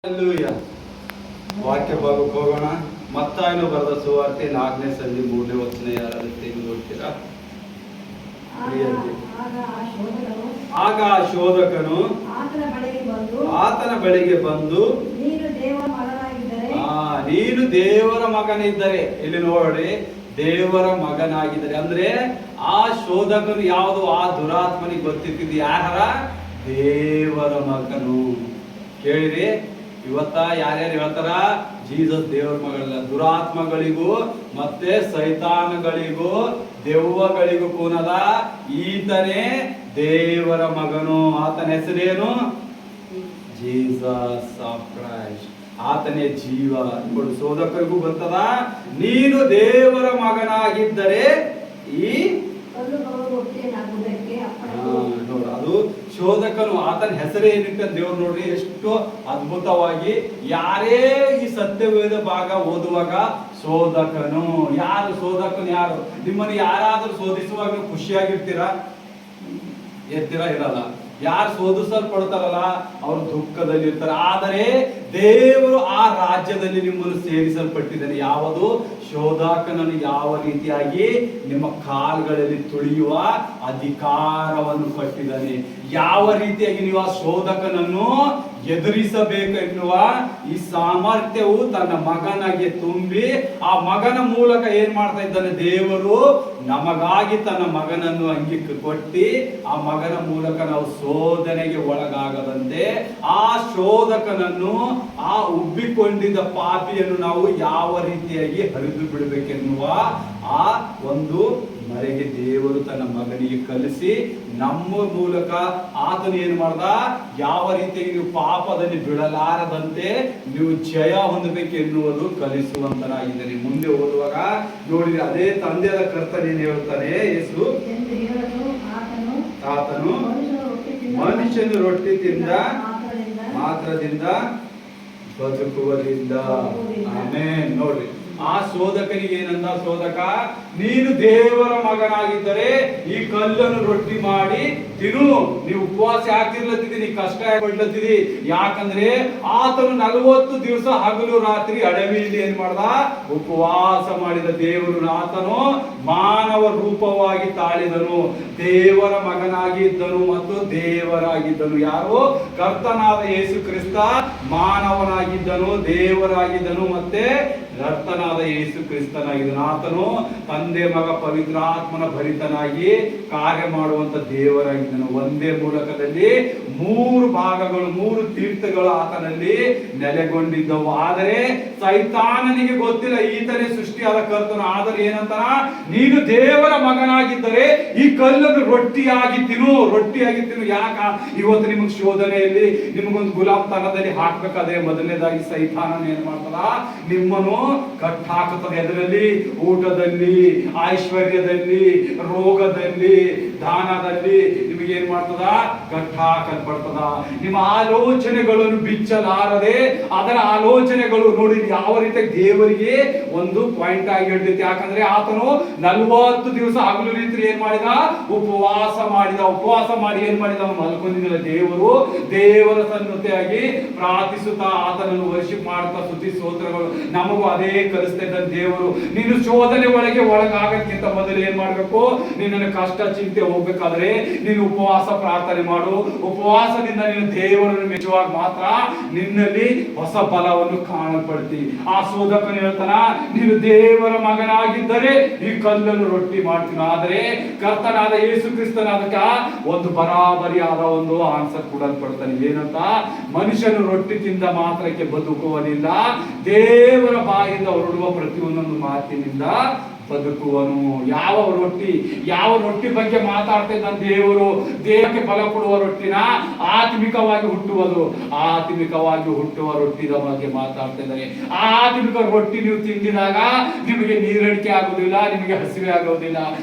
Hallelujah. ವಾಕ್ಯ ಭಾಗಕ್ಕೆ ಹೋಗೋಣ. ಮತ್ತಾಯನು ಬರೆದ ಸುವಾರ್ತೆ 4ನೇ ಸಂಧಿ 3ನೇ ವಚನ. ಯಾರಾದ್ರೂ ತೆಗೆದು ನೋಡ್ತೀರಾ? ಆಗ ಆ ಶೋಧಕನು ಆತನ ಬಳಿಗೆ ಬಂದು ನೀನು ದೇವರ ಮಗನಿದ್ದರೆ, ಇಲ್ಲಿ ನೋಡಿ, ದೇವರ ಮಗನಾಗಿದ್ದರೆ ಅಂದ್ರೆ ಆ ಶೋಧಕನು ಯಾವುದು? ಆ ದುರಾತ್ಮನಿಗೆ ಗೊತ್ತಿದ್ದು ಯಾರ? ದೇವರ ಮಗನು. ಕೇಳಿರಿ, ಇವತ್ತ ಯಾರ್ಯಾರು ಹೇಳ್ತಾರ ಜೀಸಸ್ ದೇವರ ಮಗಳಲ್ಲ? ದುರಾತ್ಮಗಳಿಗೂ ಮತ್ತೆ ಸೈತಾನಗಳಿಗೂ ದೆವ್ವಗಳಿಗೂ ಕೂನದ ಈತನೇ ದೇವರ ಮಗನು. ಆತನ ಹೆಸರೇನು? Jesus of Christ. ಆತನೇ ಜೀವ. ಶೋಧಕರಿಗೂ ಗೊತ್ತದ, ನೀನು ದೇವರ ಮಗನಾಗಿದ್ದರೆ ಈ ಅದು ಶೋಧಕನು. ಆತನ ಹೆಸರೇ ಏನಿತ್ತು ದೇವ್ರು ನೋಡ್ರಿ ಎಷ್ಟು ಅದ್ಭುತವಾಗಿ. ಯಾರೇ ಈ ಸತ್ಯವೇದ ಭಾಗ ಓದುವಾಗ ಶೋಧಕನು ಯಾರು? ಶೋಧಕನು ಯಾರು? ನಿಮ್ಮನ್ನು ಯಾರಾದ್ರೂ ಶೋಧಿಸುವಾಗ ಖುಷಿಯಾಗಿರ್ತೀರಾ? ಇರಲ್ಲ. ಯಾರು ಶೋಧಿಸಲ್ಪಡ್ತಾರಲ್ಲ ಅವರು ದುಃಖದಲ್ಲಿ ಇರ್ತಾರೆ. ಆದರೆ ದೇವರು ಆ ರಾಜ್ಯದಲ್ಲಿ ನಿಮ್ಮನ್ನು ಸೇರಿಸಲ್ಪಟ್ಟಿದ್ದಾನೆ. ಯಾವುದು? ಶೋಧಕನನ್ನು ಯಾವ ರೀತಿಯಾಗಿ ನಿಮ್ಮ ಕಾಲುಗಳಲ್ಲಿ ತುಳಿಯುವ ಅಧಿಕಾರವನ್ನು ಕೊಟ್ಟಿದ್ದಾನೆ. ಯಾವ ರೀತಿಯಾಗಿ ನೀವು ಆ ಶೋಧಕನನ್ನು ಎದುರಿಸಬೇಕೆನ್ನುವ ಈ ಸಾಮರ್ಥ್ಯವು ತನ್ನ ಮಗನಿಗೆ ತುಂಬಿ, ಆ ಮಗನ ಮೂಲಕ ಏನ್ ಮಾಡ್ತಾ ಇದ್ದಾನೆ? ದೇವರು ನಮಗಾಗಿ ತನ್ನ ಮಗನನ್ನು ಅಂಗಿಕ್ಕೆ ಕೊಟ್ಟಿ, ಆ ಮಗನ ಮೂಲಕ ನಾವು ಶೋಧನೆಗೆ ಒಳಗಾಗದಂತೆ ಆ ಶೋಧಕನನ್ನು, ಆ ಉಬ್ಬಿಕೊಂಡಿದ್ದ ಪಾಪಿಯನ್ನು ನಾವು ಯಾವ ರೀತಿಯಾಗಿ ಹರಿದು ಬಿಡಬೇಕೆನ್ನುವ ಆ ಒಂದು ಮರೆಗೆ ದೇವರು ತನ್ನ ಮಗನಿಗೆ ಕಲಿಸಿ, ನಮ್ಮ ಮೂಲಕ ಆತನು ಏನು ಮಾಡ್ದ? ಯಾವ ರೀತಿಯಾಗಿ ನೀವು ಪಾಪದಲ್ಲಿ ಬಿಡಲಾರದಂತೆ ನೀವು ಜಯ ಹೊಂದಬೇಕೆನ್ನುವುದು ಕಲಿಸುವಂತನಾಗಿದ್ದಾನೆ. ಮುಂದೆ ಓದುವಾಗ ನೋಡಿದ್ರೆ ಅದೇ ತಂದೆಯ ಕರ್ತನೆ ಏನು ಹೇಳ್ತಾನೆ ಯೇಸು? ಆತನು ಮನುಷ್ಯನು ರೊಟ್ಟಿ ತಿಂದ ಮಾತ್ರದಿಂದ ಬದುಕುವುದಿಲ್ಲ. ಆಮೆನ್. ನೋಡ್ರಿ, ಆ ಶೋಧಕನಿಗೆ ಏನಂದ? ಶೋಧಕ, ನೀನು ದೇವರ ಮಗನಾಗಿದ್ದರೆ ಈ ಕಲ್ಲನ್ನು ರೊಟ್ಟಿ ಮಾಡಿ ತಿನ್ನು. ನೀವು ಉಪವಾಸ ಆಗ್ತಿರ್ಲತ್ತಿದಿ, ನೀ ಕಷ್ಟ ಪಡ್ಲತ್ತಿದಿ. ಯಾಕಂದ್ರೆ ಆತನು 40 ದಿವಸ ಹಗಲು ರಾತ್ರಿ ಅಡವಿಯಲ್ಲಿ ಏನ್ ಮಾಡ್ದ? ಉಪವಾಸ ಮಾಡಿದ. ದೇವರು ಆತನು ಮಾನವ ರೂಪವಾಗಿ ತಾಳಿದನು, ದೇವರ ಮಗನಾಗಿದ್ದನು ಮತ್ತು ದೇವರಾಗಿದ್ದನು. ಯಾರು? ಕರ್ತನಾದ ಯೇಸು ಕ್ರಿಸ್ತ ಮಾನವನಾಗಿದ್ದನು, ದೇವರಾಗಿದ್ದನು, ಮತ್ತೆ ಕರ್ತನಾದ ಯೇಸು ಕ್ರಿಸ್ತನಾಗಿದ್ದನು. ಆತನು ತಂದೆ ಮಗ ಪವಿತ್ರಾತ್ಮನ ಭರಿತನಾಗಿ ಕಾರ್ಯ ಮಾಡುವಂತ ದೇವರಾಗಿದ್ದನು. ಒಂದೇ ಮೂಲಕದಲ್ಲಿ 3 ಭಾಗಗಳು, 3 ತೀರ್ಥಗಳು ಆತನಲ್ಲಿ ನೆಲೆಗೊಂಡಿದ್ದವು. ಆದರೆ ಸೈತಾನನಿಗೆ ಗೊತ್ತಿಲ್ಲ ಈತನೇ ಸೃಷ್ಟಿಯಾದ ಕರ್ತನು. ಆದರೆ ಏನಂತ? ನೀನು ದೇವರ ಮಗನಾಗಿದ್ದರೆ ಈ ಕಲ್ಲನ್ನು ರೊಟ್ಟಿಯಾಗಿ ತಿನ್ನು, ರೊಟ್ಟಿಯಾಗಿ ತಿನ್ನು. ಯಾಕ? ಇವತ್ತು ನಿಮಗೆ ಶೋಧನೆಯಲ್ಲಿ ನಿಮಗೊಂದು ಗುಲಾಮ್ತನದಲ್ಲಿ ಹಾಕ್ಬೇಕಾದ್ರೆ ಮೊದಲನೇದಾಗಿ ಸೈತಾನ ಏನ್ ಮಾಡ್ತದ? ನಿಮ್ಮನ್ನು ಕಟ್ ಹಾಕುತ್ತದೆ. ಅದರಲ್ಲಿ ಊಟದಲ್ಲಿ, ಐಶ್ವರ್ಯದಲ್ಲಿ, ರೋಗದಲ್ಲಿ, ದಾನದಲ್ಲಿ ನಿಮಗೆ ಏನ್ ಮಾಡ್ತದ? ಕಟ್ ಹಾಕಲ್ಪಡ್ತದ. ನಿಮ್ಮ ಆಲೋಚನೆಗಳನ್ನು ಬಿಚ್ಚಲಾರದೆ ಅದರ ಆಲೋಚನೆಗಳು ನೋಡಿ ಯಾವ ರೀತಿ ದೇವರಿಗೆ ಒಂದು ಪಾಯಿಂಟ್ ಆಗಿ ಹಿಡಿದೈತಿ. ಯಾಕಂದ್ರೆ ಆತನು 40 ದಿವಸ ಹಗಲು ರೀತಿ ಏನ್ ಮಾಡಿದ? ಉಪವಾಸ ಮಾಡಿದ. ಉಪವಾಸ ಮಾಡಿ ಏನ್ ಮಾಡಿದ? ಅವನು ಮಲ್ಕೊಂಡಿದ್ದ. ದೇವರು ದೇವರ ಸನ್ನತೆಯಾಗಿ ಪ್ರಾರ್ಥಿಸುತ್ತಾ ಆತನನ್ನು ವರ್ಷಿಪ್ ಮಾಡ್ತಾ ಸ್ತುತಿ ಸ್ತೋತ್ರಗಳು ನಮಗೂ ಅದೇ ಕಲಿಸ್ತಾ ಇದ್ದ ದೇವರು. ನೀನು ಶೋಧನೆ ಒಳಗಾಗಕ್ಕಿಂತ ಮೊದಲು ಏನ್ ಮಾಡ್ಬೇಕು? ನಿನ್ನ ಕಷ್ಟ ಚಿಂತೆ ಹೋಗ್ಬೇಕಾದ್ರೆ ನೀನು ಉಪವಾಸ ಪ್ರಾರ್ಥನೆ ಮಾಡು. ಉಪವಾಸದಿಂದ ನೀನು ದೇವರನ್ನು ಮೆಚ್ಚುವಾಗ ಮಾತ್ರ ನಿನ್ನಲ್ಲಿ ಹೊಸ ಬಲವನ್ನು ಕಾಣಲ್ಪಡ್ತಿ. ಆ ಶೋಧಕನು ಹೇಳ್ತಾನ, ನೀನು ದೇವರ ಮಗನಾಗಿದ್ದರೆ ಈ ಕಲ್ಲನ್ನು ರೊಟ್ಟಿ ಮಾಡ್ತೀನಿ. ಆದರೆ ಕರ್ತನಾದ ಯೇಸು ಕ್ರಿಸ್ತನಾದಕ ಒಂದು ಬರಾಬರಿಯಾದ ಒಂದು ಆನ್ಸರ್ ಕೊಡಲ್ಪಡ್ತಾನೆ. ಏನಂತ? ಮನುಷ್ಯನು ರೊಟ್ಟಿ ತಿಂದ ಮಾತ್ರಕ್ಕೆ ಬದುಕುವುದಿಲ್ಲ, ದೇವರ ಬಾಯಿಂದ ಹೊರಡುವ ಪ್ರತಿಯೊಂದೊಂದು ಮಾತಿನಿಂದ ಬದುಕುವನು. ಯಾವ ರೊಟ್ಟಿ? ಯಾವ ರೊಟ್ಟಿ ಬಗ್ಗೆ ಮಾತಾಡ್ತಾ ಇದ್ದಾನೆ ದೇವರು? ದೇಹಕ್ಕೆ ಬಲ ಕೊಡುವ ರೊಟ್ಟಿನ ಆತ್ಮಿಕವಾಗಿ ಹುಟ್ಟುವುದು, ಆತ್ಮಿಕವಾಗಿ ಹುಟ್ಟುವ ರೊಟ್ಟಿದ ಬಗ್ಗೆ ಮಾತಾಡ್ತಾ ಇದ್ದಾರೆ. ಆತ್ಮಿಕ ರೊಟ್ಟಿ ನೀವು ತಿಂದಿದಾಗ ನಿಮಗೆ ನೀರಡಿಕೆ ಆಗುವುದಿಲ್ಲ, ನಿಮಗೆ ಹಸಿವೆ ಆಗುವುದಿಲ್ಲ.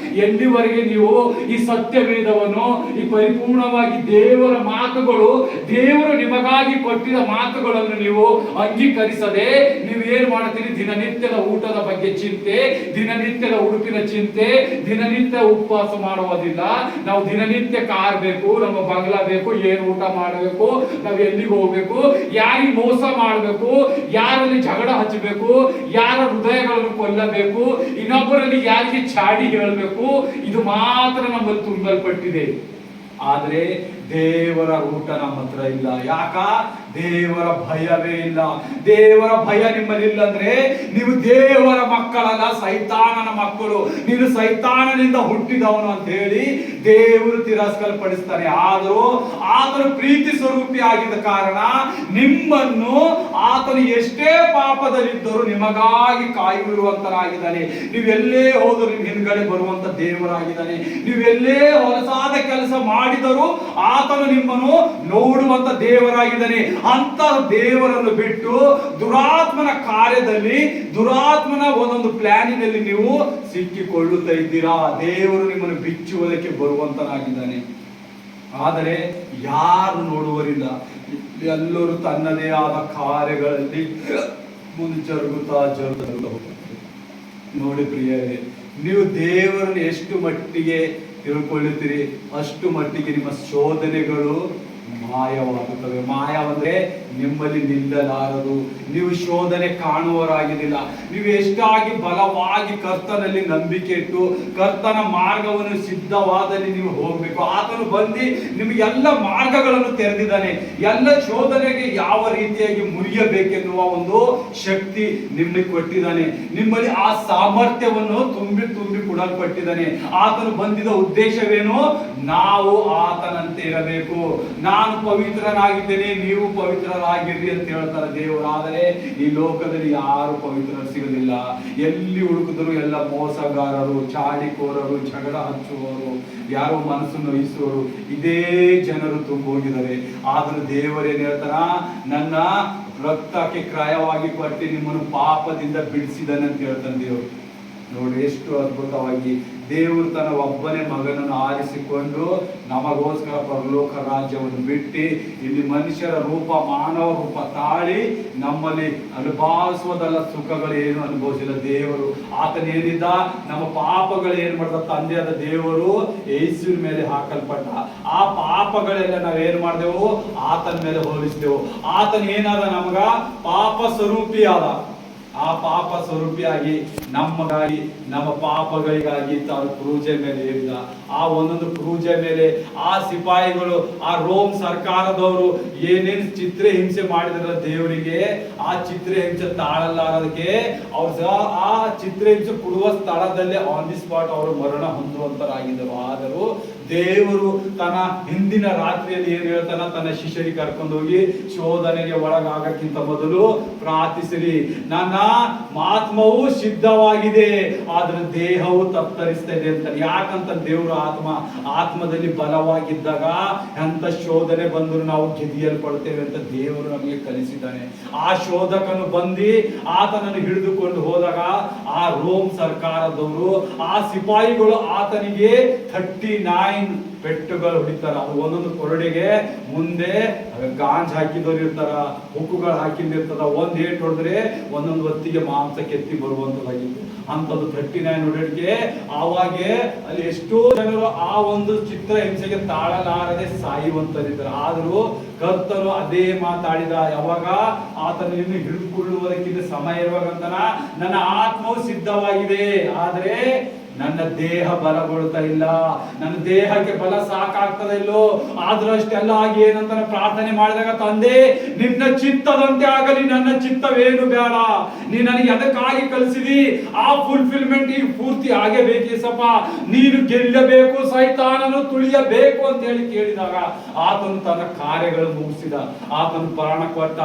ಎಲ್ಲಿವರೆಗೆ ನೀವು ಈ ಸತ್ಯವೇದವನ್ನು, ಈ ಪರಿಪೂರ್ಣವಾಗಿ ದೇವರ ಮಾತುಗಳು, ದೇವರು ನಿಮಗಾಗಿ ಕೊಟ್ಟಿದ ಮಾತುಗಳನ್ನು ನೀವು ಅಂಗೀಕರಿಸದೆ ನೀವು ಏನ್ ಮಾಡ್ತೀರಿ? ದಿನನಿತ್ಯದ ಊಟದ ಬಗ್ಗೆ ಚಿಂತೆ, ದಿನನಿತ್ಯ ದಿನನಿತ್ಯದ ಉಡುಪಿನ ಚಿಂತೆ, ದಿನನಿತ್ಯ ಉಪವಾಸ ಮಾಡುವುದಿಲ್ಲ. ನಾವು ದಿನನಿತ್ಯ ಕಾರ್ ಬೇಕು, ನಮ್ಮ ಬಂಗ್ಲಾ ಬೇಕು, ಏನು ಊಟ ಮಾಡಬೇಕು, ನಾವು ಎಲ್ಲಿಗೆ ಹೋಗ್ಬೇಕು, ಯಾರಿಗೆ ಮೋಸ ಮಾಡಬೇಕು, ಯಾರಲ್ಲಿ ಜಗಳ ಹಚ್ಚಬೇಕು, ಯಾರ ಹೃದಯಗಳನ್ನು ಕೊಲ್ಲಬೇಕು, ಇನ್ನೊಬ್ಬರಲ್ಲಿ ಯಾರಿಗೆ ಚಾಡಿ ಹೇಳಬೇಕು, ಇದು ಮಾತ್ರ ನಮ್ಮಲ್ಲಿ ತುಂಬಲ್ಪಟ್ಟಿದೆ. ಆದ್ರೆ ದೇವರ ಊಟ ನಮ್ಮ ಹತ್ರ ಇಲ್ಲ. ಯಾಕ? ದೇವರ ಭಯವೇ ಇಲ್ಲ. ದೇವರ ಭಯ ನಿಮ್ಮಲ್ಲಿ ಇಲ್ಲ ಅಂದ್ರೆ ನೀವು ದೇವರ ಮಕ್ಕಳಲ್ಲ, ಸೈತಾನನ ಮಕ್ಕಳು. ನೀನು ಸೈತಾನನಿಂದ ಹುಟ್ಟಿದವನು ಅಂತ ಹೇಳಿ ದೇವರು ತಿರಸ್ಕರಿಸ್ತಾನೆ. ಆದರೂ ಆತನು ಪ್ರೀತಿ ಸ್ವರೂಪಿ ಆಗಿದ್ದ ಕಾರಣ ನಿಮ್ಮನ್ನು ಆತನು ಎಷ್ಟೇ ಪಾಪದಲ್ಲಿದ್ದರೂ ನಿಮಗಾಗಿ ಕಾಯುವಿರುವಂತನಾಗಿದ್ದಾನೆ. ನೀವೆಲ್ಲೇ ಹೋದರೂ ನಿಮ್ ಹಿಂದ್ಗಡೆ ಬರುವಂತ ದೇವರಾಗಿದ್ದಾನೆ. ನೀವೆಲ್ಲೇ ಹೊಲಸಾದ ಕೆಲಸ ಮಾಡಿದರೂ ಆತನು ನಿಮ್ಮನ್ನು ನೋಡುವಂತ ದೇವರಾಗಿದ್ದಾನೆ. ಅಂತ ದೇವರನ್ನು ಬಿಟ್ಟು ದುರಾತ್ಮನ ಕಾರ್ಯದಲ್ಲಿ, ದುರಾತ್ಮನ ಒಂದೊಂದು ಪ್ಲಾನಿನಲ್ಲಿ ನೀವು ಸಿಕ್ಕಿಕೊಳ್ಳುತ್ತಾ ಇದ್ದೀರಾ. ದೇವರು ನಿಮ್ಮನ್ನು ಬಿಚ್ಚುವುದಕ್ಕೆ ಬರುವಂತನಾಗಿದ್ದಾನೆ. ಆದರೆ ಯಾರು ನೋಡುವರಿಲ್ಲ. ಎಲ್ಲರೂ ತನ್ನದೇ ಆದ ಕಾರ್ಯಗಳಲ್ಲಿ ಮುಂದೆ ಜರುಗುತ್ತಾ ಹೋಗ್ತಾರೆ. ನೋಡಿ ಪ್ರಿಯರೇ, ನೀವು ದೇವರನ್ನು ಎಷ್ಟು ಮಟ್ಟಿಗೆ ತಿಳ್ಕೊಳ್ಳುತ್ತೀರಿ ಅಷ್ಟು ಮಟ್ಟಿಗೆ ನಿಮ್ಮ ಶೋಧನೆಗಳು ಮಾಯವಾಗುತ್ತವೆ. ಮಾಯವಂದ್ರೆ ನಿಮ್ಮಲ್ಲಿ ನಿಲ್ಲಲಾರದು. ನೀವು ಶೋಧನೆ ಕಾಣುವರಾಗಿದ್ದಿಲ್ಲ. ನೀವು ಎಷ್ಟಾಗಿ ಬಲವಾಗಿ ಕರ್ತನಲ್ಲಿ ನಂಬಿಕೆ ಇಟ್ಟು ಕರ್ತನ ಮಾರ್ಗವನ್ನು ಸಿದ್ಧವಾದಲ್ಲಿ ನೀವು ಹೋಗ್ಬೇಕು. ಆತನು ಬಂದು ನಿಮಗೆಲ್ಲ ಮಾರ್ಗಗಳನ್ನು ತೆರೆದಿದ್ದಾನೆ. ಎಲ್ಲ ಶೋಧನೆಗೆ ಯಾವ ರೀತಿಯಾಗಿ ಮುರಿಯಬೇಕೆನ್ನುವ ಒಂದು ಶಕ್ತಿ ನಿಮಗೆ ಕೊಟ್ಟಿದ್ದಾನೆ. ನಿಮ್ಮಲ್ಲಿ ಆ ಸಾಮರ್ಥ್ಯವನ್ನು ತುಂಬಿ ಕೊಡಲ್ಪಟ್ಟಿದ್ದಾನೆ. ಆತನು ಬಂದಿದ ಉದ್ದೇಶವೇನು? ನಾವು ಆತನಂತೆ ಇರಬೇಕು. ನಾನು ಪವಿತ್ರನಾಗಿದ್ದೇನೆ, ನೀವು ಪವಿತ್ರರಾಗಿರ್ರಿ ಅಂತ ಹೇಳ್ತಾರೆ ದೇವರು. ಆದರೆ ಈ ಲೋಕದಲ್ಲಿ ಯಾರು ಪವಿತ್ರರು ಸಿಗಲಿಲ್ಲ. ಎಲ್ಲಿ ಹುಡುಕಿದ್ರು ಎಲ್ಲ ಮೋಸಗಾರರು, ಚಾಡಿಕೋರರು, ಜಗಳ ಹಚ್ಚುವವರು, ಯಾರೋ ಮನಸ್ಸು ನೋಯಿಸುವವರು, ಇದೇ ಜನರು ತುಂಬೋಗಿದ್ದಾರೆ. ಆದರೂ ದೇವರೇನು ಹೇಳ್ತಾರ? ನನ್ನ ರಕ್ತಕ್ಕೆ ಕ್ರಯವಾಗಿ ಕೊಟ್ಟು ನಿಮ್ಮನ್ನು ಪಾಪದಿಂದ ಬಿಡಿಸಿದನೆ ಅಂತ ಹೇಳ್ತಾನೆ ದೇವರು. ನೋಡಿ ಎಷ್ಟು ಅದ್ಭುತವಾಗಿ ದೇವರು ತನ್ನ ಒಬ್ಬನೇ ಮಗನನ್ನು ಆರಿಸಿಕೊಂಡು ನಮಗೋಸ್ಕರ ಪರಲೋಕ ರಾಜ್ಯವನ್ನು ಬಿಟ್ಟು ಇಲ್ಲಿ ಮನುಷ್ಯರ ರೂಪ, ಮಾನವ ರೂಪ ತಾಳಿ ನಮ್ಮಲ್ಲಿ ಅನುಭವಿಸುವುದಲ್ಲ ಸುಖಗಳು ಏನು ಅನುಭವಿಸಿಲ್ಲ ದೇವರು. ಆತನೇನಿದ್ದ ನಮ್ಮ ಪಾಪಗಳು ಏನ್ ಮಾಡಿದ ತಂದೆಯಾದ ದೇವರು ಯೇಸುವಿನ ಮೇಲೆ ಹಾಕಲ್ಪಟ್ಟ. ಆ ಪಾಪಗಳೆಲ್ಲ ನಾವೇನ್ ಮಾಡಿದೆವು? ಆತನ ಮೇಲೆ ಹೋಲಿಸಿದೆವು. ಆತನ ಏನಾದ? ನಮಗ ಪಾಪ ಸ್ವರೂಪಿಯಾದ. ಆ ಪಾಪ ಸ್ವರೂಪಿಯಾಗಿ ನಮಗಾಗಿ, ನಮ್ಮ ಪಾಪಗಳಿಗಾಗಿ ತಾನು ಕ್ರೂಜೆ ಮೇಲೆ ಏರಿದ. ಆ ಒಂದೊಂದು ಕ್ರೂಜೆ ಮೇಲೆ ಆ ಸಿಪಾಯಿಗಳು, ಆ ರೋಮ್ ಸರ್ಕಾರದವರು ಏನೇನು ಚಿತ್ರಹಿಂಸೆ ಮಾಡಿದ್ರ ದೇವರಿಗೆ, ಆ ಚಿತ್ರಹಿಂಸೆ ತಾಳಲಾರದಕ್ಕೆ ಅವ್ರು ಆ ಚಿತ್ರಹಿಂಸೆ ಕೊಡುವ ಸ್ಥಳದಲ್ಲೇ ಆನ್ ದಿ ಸ್ಪಾಟ್ ಅವರು ಮರಣ ಹೊಂದುವಂತರಾಗಿದ್ದರು. ಆದರೂ ದೇವರು ತನ್ನ ಹಿಂದಿನ ರಾತ್ರಿಯಲ್ಲಿ ಏನ್ ಹೇಳ್ತಾನ? ತನ್ನ ಶಿಷ್ಯರಿಗೆ ಕರ್ಕೊಂಡು ಹೋಗಿ ಶೋಧನೆಗೆ ಒಳಗಾಗಕ್ಕಿಂತ ಮೊದಲು ಪ್ರಾರ್ಥಿಸಿರಿ. ನನ್ನ ಆತ್ಮವು ಸಿದ್ಧವಾಗಿದೆ, ಆದ್ರೆ ದೇಹವು ತತ್ತರಿಸ್ತಾ ಇದೆ ಅಂತ. ಯಾಕಂತ ದೇವರು ಆತ್ಮದಲ್ಲಿ ಬಲವಾಗಿದ್ದಾಗ ಎಂತ ಶೋಧನೆ ಬಂದರೂ ನಾವು ಗೆದಿಯಲ್ಪಡ್ತೇವೆ ಅಂತ ದೇವರು ನಮಗೆ ಕಲಿಸಿದ್ದಾನೆ. ಆ ಶೋಧಕನು ಬಂದು ಆತನನ್ನು ಹಿಡಿದುಕೊಂಡು ಹೋದಾಗ ಆ ರೋಮ್ ಸರ್ಕಾರದವರು, ಆ ಸಿಪಾಯಿಗಳು ಆತನಿಗೆ 39 ಪೆಟ್ಟುಗಳು ಹೊಡಿತಾರ. ಅದು ಒಂದೊಂದು ಕೊರಡೆಗೆ ಮುಂದೆ ಗಾಂಜ್ ಹಾಕಿದವ್ರು ಇರ್ತಾರ, ಹುಕ್ಕುಗಳು ಹಾಕಿದಿರ್ತದ. ಒಂದ್ ಏಟ್ ಹೊಡೆದ್ರೆ ಒಂದೊಂದು ಹೊತ್ತಿಗೆ ಮಾಂಸ ಕೆತ್ತಿ ಬರುವಂತದ್ದಾಗಿತ್ತು. ಅಂತದ್ದು 39 ಹೊಡೆಗೆ ಆವಾಗೆ ಅಲ್ಲಿ ಎಷ್ಟೋ ಜನರು ಆ ಒಂದು ಚಿತ್ರ ಹಿಂಸೆಗೆ ತಾಳಲಾರದೆ ಸಾಯುವಂತರಿದ್ದಾರೆ. ಆದರೂ ಕರ್ತನು ಅದೇ ಮಾತಾಡಿದ. ಯಾವಾಗ? ಆತನು ಇನ್ನು ಹಿಡಿದುಕೊಳ್ಳುವುದಕ್ಕಿಂತ ಸಮಯ ಇರುವಾಗಂತನ ನನ್ನ ಆತ್ಮವು ಸಿದ್ಧವಾಗಿದೆ, ಆದ್ರೆ ನನ್ನ ದೇಹ ಬಲಗೊಳ್ತಾ ಇಲ್ಲ, ನನ್ನ ದೇಹಕ್ಕೆ ಬಲ ಸಾಕಾಗ್ತದ ಇಲ್ಲೋ. ಆದ್ರೂ ಅಷ್ಟೆಲ್ಲ ಆಗಿ ಏನಂತ ಪ್ರಾರ್ಥನೆ ಮಾಡಿದಾಗ, ತಂದೆ ನಿನ್ನ ಚಿತ್ತದಂತೆ ಆಗಲಿ, ನನ್ನ ಚಿತ್ತವೇನು ಬೇಡ, ನೀ ನನಗೆ ಅದಕ್ಕಾಗಿ ಕಲಿಸಿದಿ, ಆ ಫುಲ್ಫಿಲ್ಮೆಂಟ್ ಈಗ ಪೂರ್ತಿ ಆಗೇ ಬೇಕೇಸಪ್ಪ, ನೀನು ಗೆಲ್ಲಬೇಕು, ಸೈತಾನನು ತುಳಿಯಬೇಕು ಅಂತ ಹೇಳಿ ಕೇಳಿದಾಗ ಆತನು ತನ್ನ ಕಾರ್ಯಗಳು ಮುಗಿಸಿದ. ಆತನು ಪ್ರಾಣ ಕೊಟ್ಟ.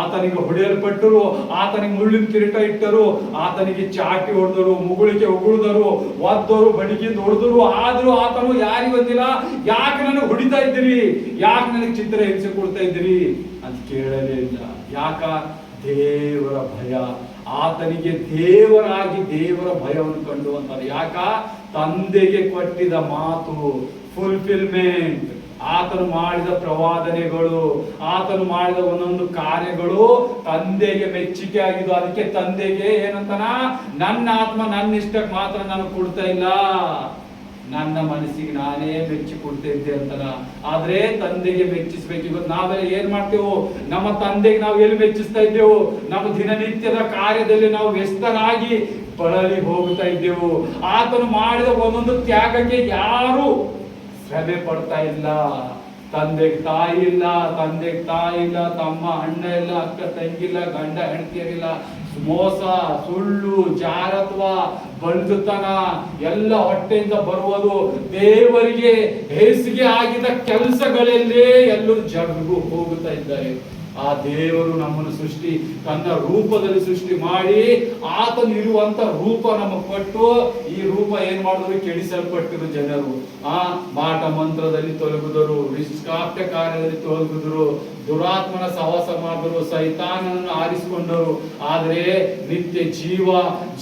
ಆತನಿಗೆ ಹೊಡೆಯಲ್ಪಟ್ಟರು, ಆತನಿಗೆ ಮುಳ್ಳಿನ ಕಿರೀಟ ಇಟ್ಟರು, ಆತನಿಗೆ ಚಾಟಿ ಹೊಡೆದರು, ಮುಗುಳಿಗೆ ಉಗುಳಿದರು, ಒದ್ದವರು, ಬಡಿಗಿಂದ ಹೊಡೆದರು. ಆದ್ರೂ ಆತನು ಯಾರಿಗೆ ಬಂದಿಲ್ಲ. ಯಾಕೆ ನನಗೆ ಹೊಡಿತಾ ಇದ್ದೀರಿ, ಯಾಕೆ ನನಗೆ ಚಿತ್ರ ಹಿಂಸೆ ಕೊಡ್ತಾ ಇದ್ದೀರಿ ಅಂತ ಕೇಳಲೇ ಇಲ್ಲ. ಯಾಕ? ದೇವರ ಭಯ. ಆತನಿಗೆ ದೇವರಾಗಿ ದೇವರ ಭಯವನ್ನು ಕಂಡು ಅಂತಾರೆ. ಯಾಕ? ತಂದೆಗೆ ಕೊಟ್ಟಿದ ಮಾತು ಫುಲ್ಫಿಲ್ಮೆಂಟ್. ಆತನು ಮಾಡಿದ ಪ್ರವಾದನೆಗಳು, ಆತನು ಮಾಡಿದ ಒಂದೊಂದು ಕಾರ್ಯಗಳು ತಂದೆಗೆ ಮೆಚ್ಚುಗೆ ಆಗಿದ್ದು. ಅದಕ್ಕೆ ತಂದೆಗೆ ಏನಂತಾನ, ನನ್ನ ಆತ್ಮ ನನ್ನ ಇಷ್ಟಕ್ಕೆ ಮಾತ್ರ ನಾನು ಕೊಡ್ತಾ ಇಲ್ಲ, ನನ್ನ ಮನಸ್ಸಿಗೆ ನಾನೇ ಮೆಚ್ಚಿ ಕೊಡ್ತಾ ಇದ್ದೆ ಅಂತನ. ಆದ್ರೆ ತಂದೆಗೆ ಮೆಚ್ಚಿಸ್ಬೇಕು. ಇವತ್ತು ನಾವೆಲ್ಲ ಏನ್ ಮಾಡ್ತೇವೆ, ನಮ್ಮ ತಂದೆಗೆ ನಾವು ಎಲ್ಲಿ ಮೆಚ್ಚಿಸ್ತಾ ಇದ್ದೇವು? ನಮ್ಮ ದಿನನಿತ್ಯದ ಕಾರ್ಯದಲ್ಲಿ ನಾವು ವ್ಯಸ್ತರಾಗಿ ಬಳಲಿ ಹೋಗ್ತಾ ಇದ್ದೆವು. ಆತನು ಮಾಡಿದ ಒಂದೊಂದು ತ್ಯಾಗಕ್ಕೆ ಯಾರು ಶ್ರಮೆ ಪಡ್ತಾ ಇಲ್ಲ. ತಂದೆಗೆ ತಾಯಿ ಇಲ್ಲ, ತಮ್ಮ ಅಣ್ಣ ಇಲ್ಲ, ಅಕ್ಕ ತಂಗಿಲ್ಲ, ಗಂಡ ಹೆಂಡತಿಯರಿಲ್ಲ. ಮೋಸ, ಸುಳ್ಳು, ಜಾರತ್ವ, ಬಂಡುತನ ಎಲ್ಲ ಹೊಟ್ಟೆಯಿಂದ ಬರುವುದು. ದೇವರಿಗೆ ಹೇಸಿಗೆ ಆಗಿದ ಕೆಲಸಗಳಲ್ಲೇ ಎಲ್ಲರೂ ಜಗ್ಗು ಹೋಗುತ್ತಾ ಇದ್ದಾರೆ. ಆ ದೇವರು ನಮ್ಮನ್ನು ಸೃಷ್ಟಿ ತನ್ನ ರೂಪದಲ್ಲಿ ಸೃಷ್ಟಿ ಮಾಡಿ ಆತನು ಇರುವಂತ ರೂಪ ನಮಗೆ ಕೊಟ್ಟು, ಈ ರೂಪ ಏನ್ ಮಾಡಿದ್ರು, ಕೆಡಿಸಲ್ಪಟ್ಟಿರು ಜನರು. ಮಾಟ ಮಂತ್ರದಲ್ಲಿ ತೊಲಗಿದರು, ನಿಷ್ಕಾಪ್ಯ ಕಾರ್ಯದಲ್ಲಿ ತೊಲಗಿದರು, ದುರಾತ್ಮನ ಸಹವಾಸ ಮಾಡಿದರು, ಸೈತಾನನನ್ನು ಆರಿಸಿಕೊಂಡರು. ಆದ್ರೆ ನಿತ್ಯ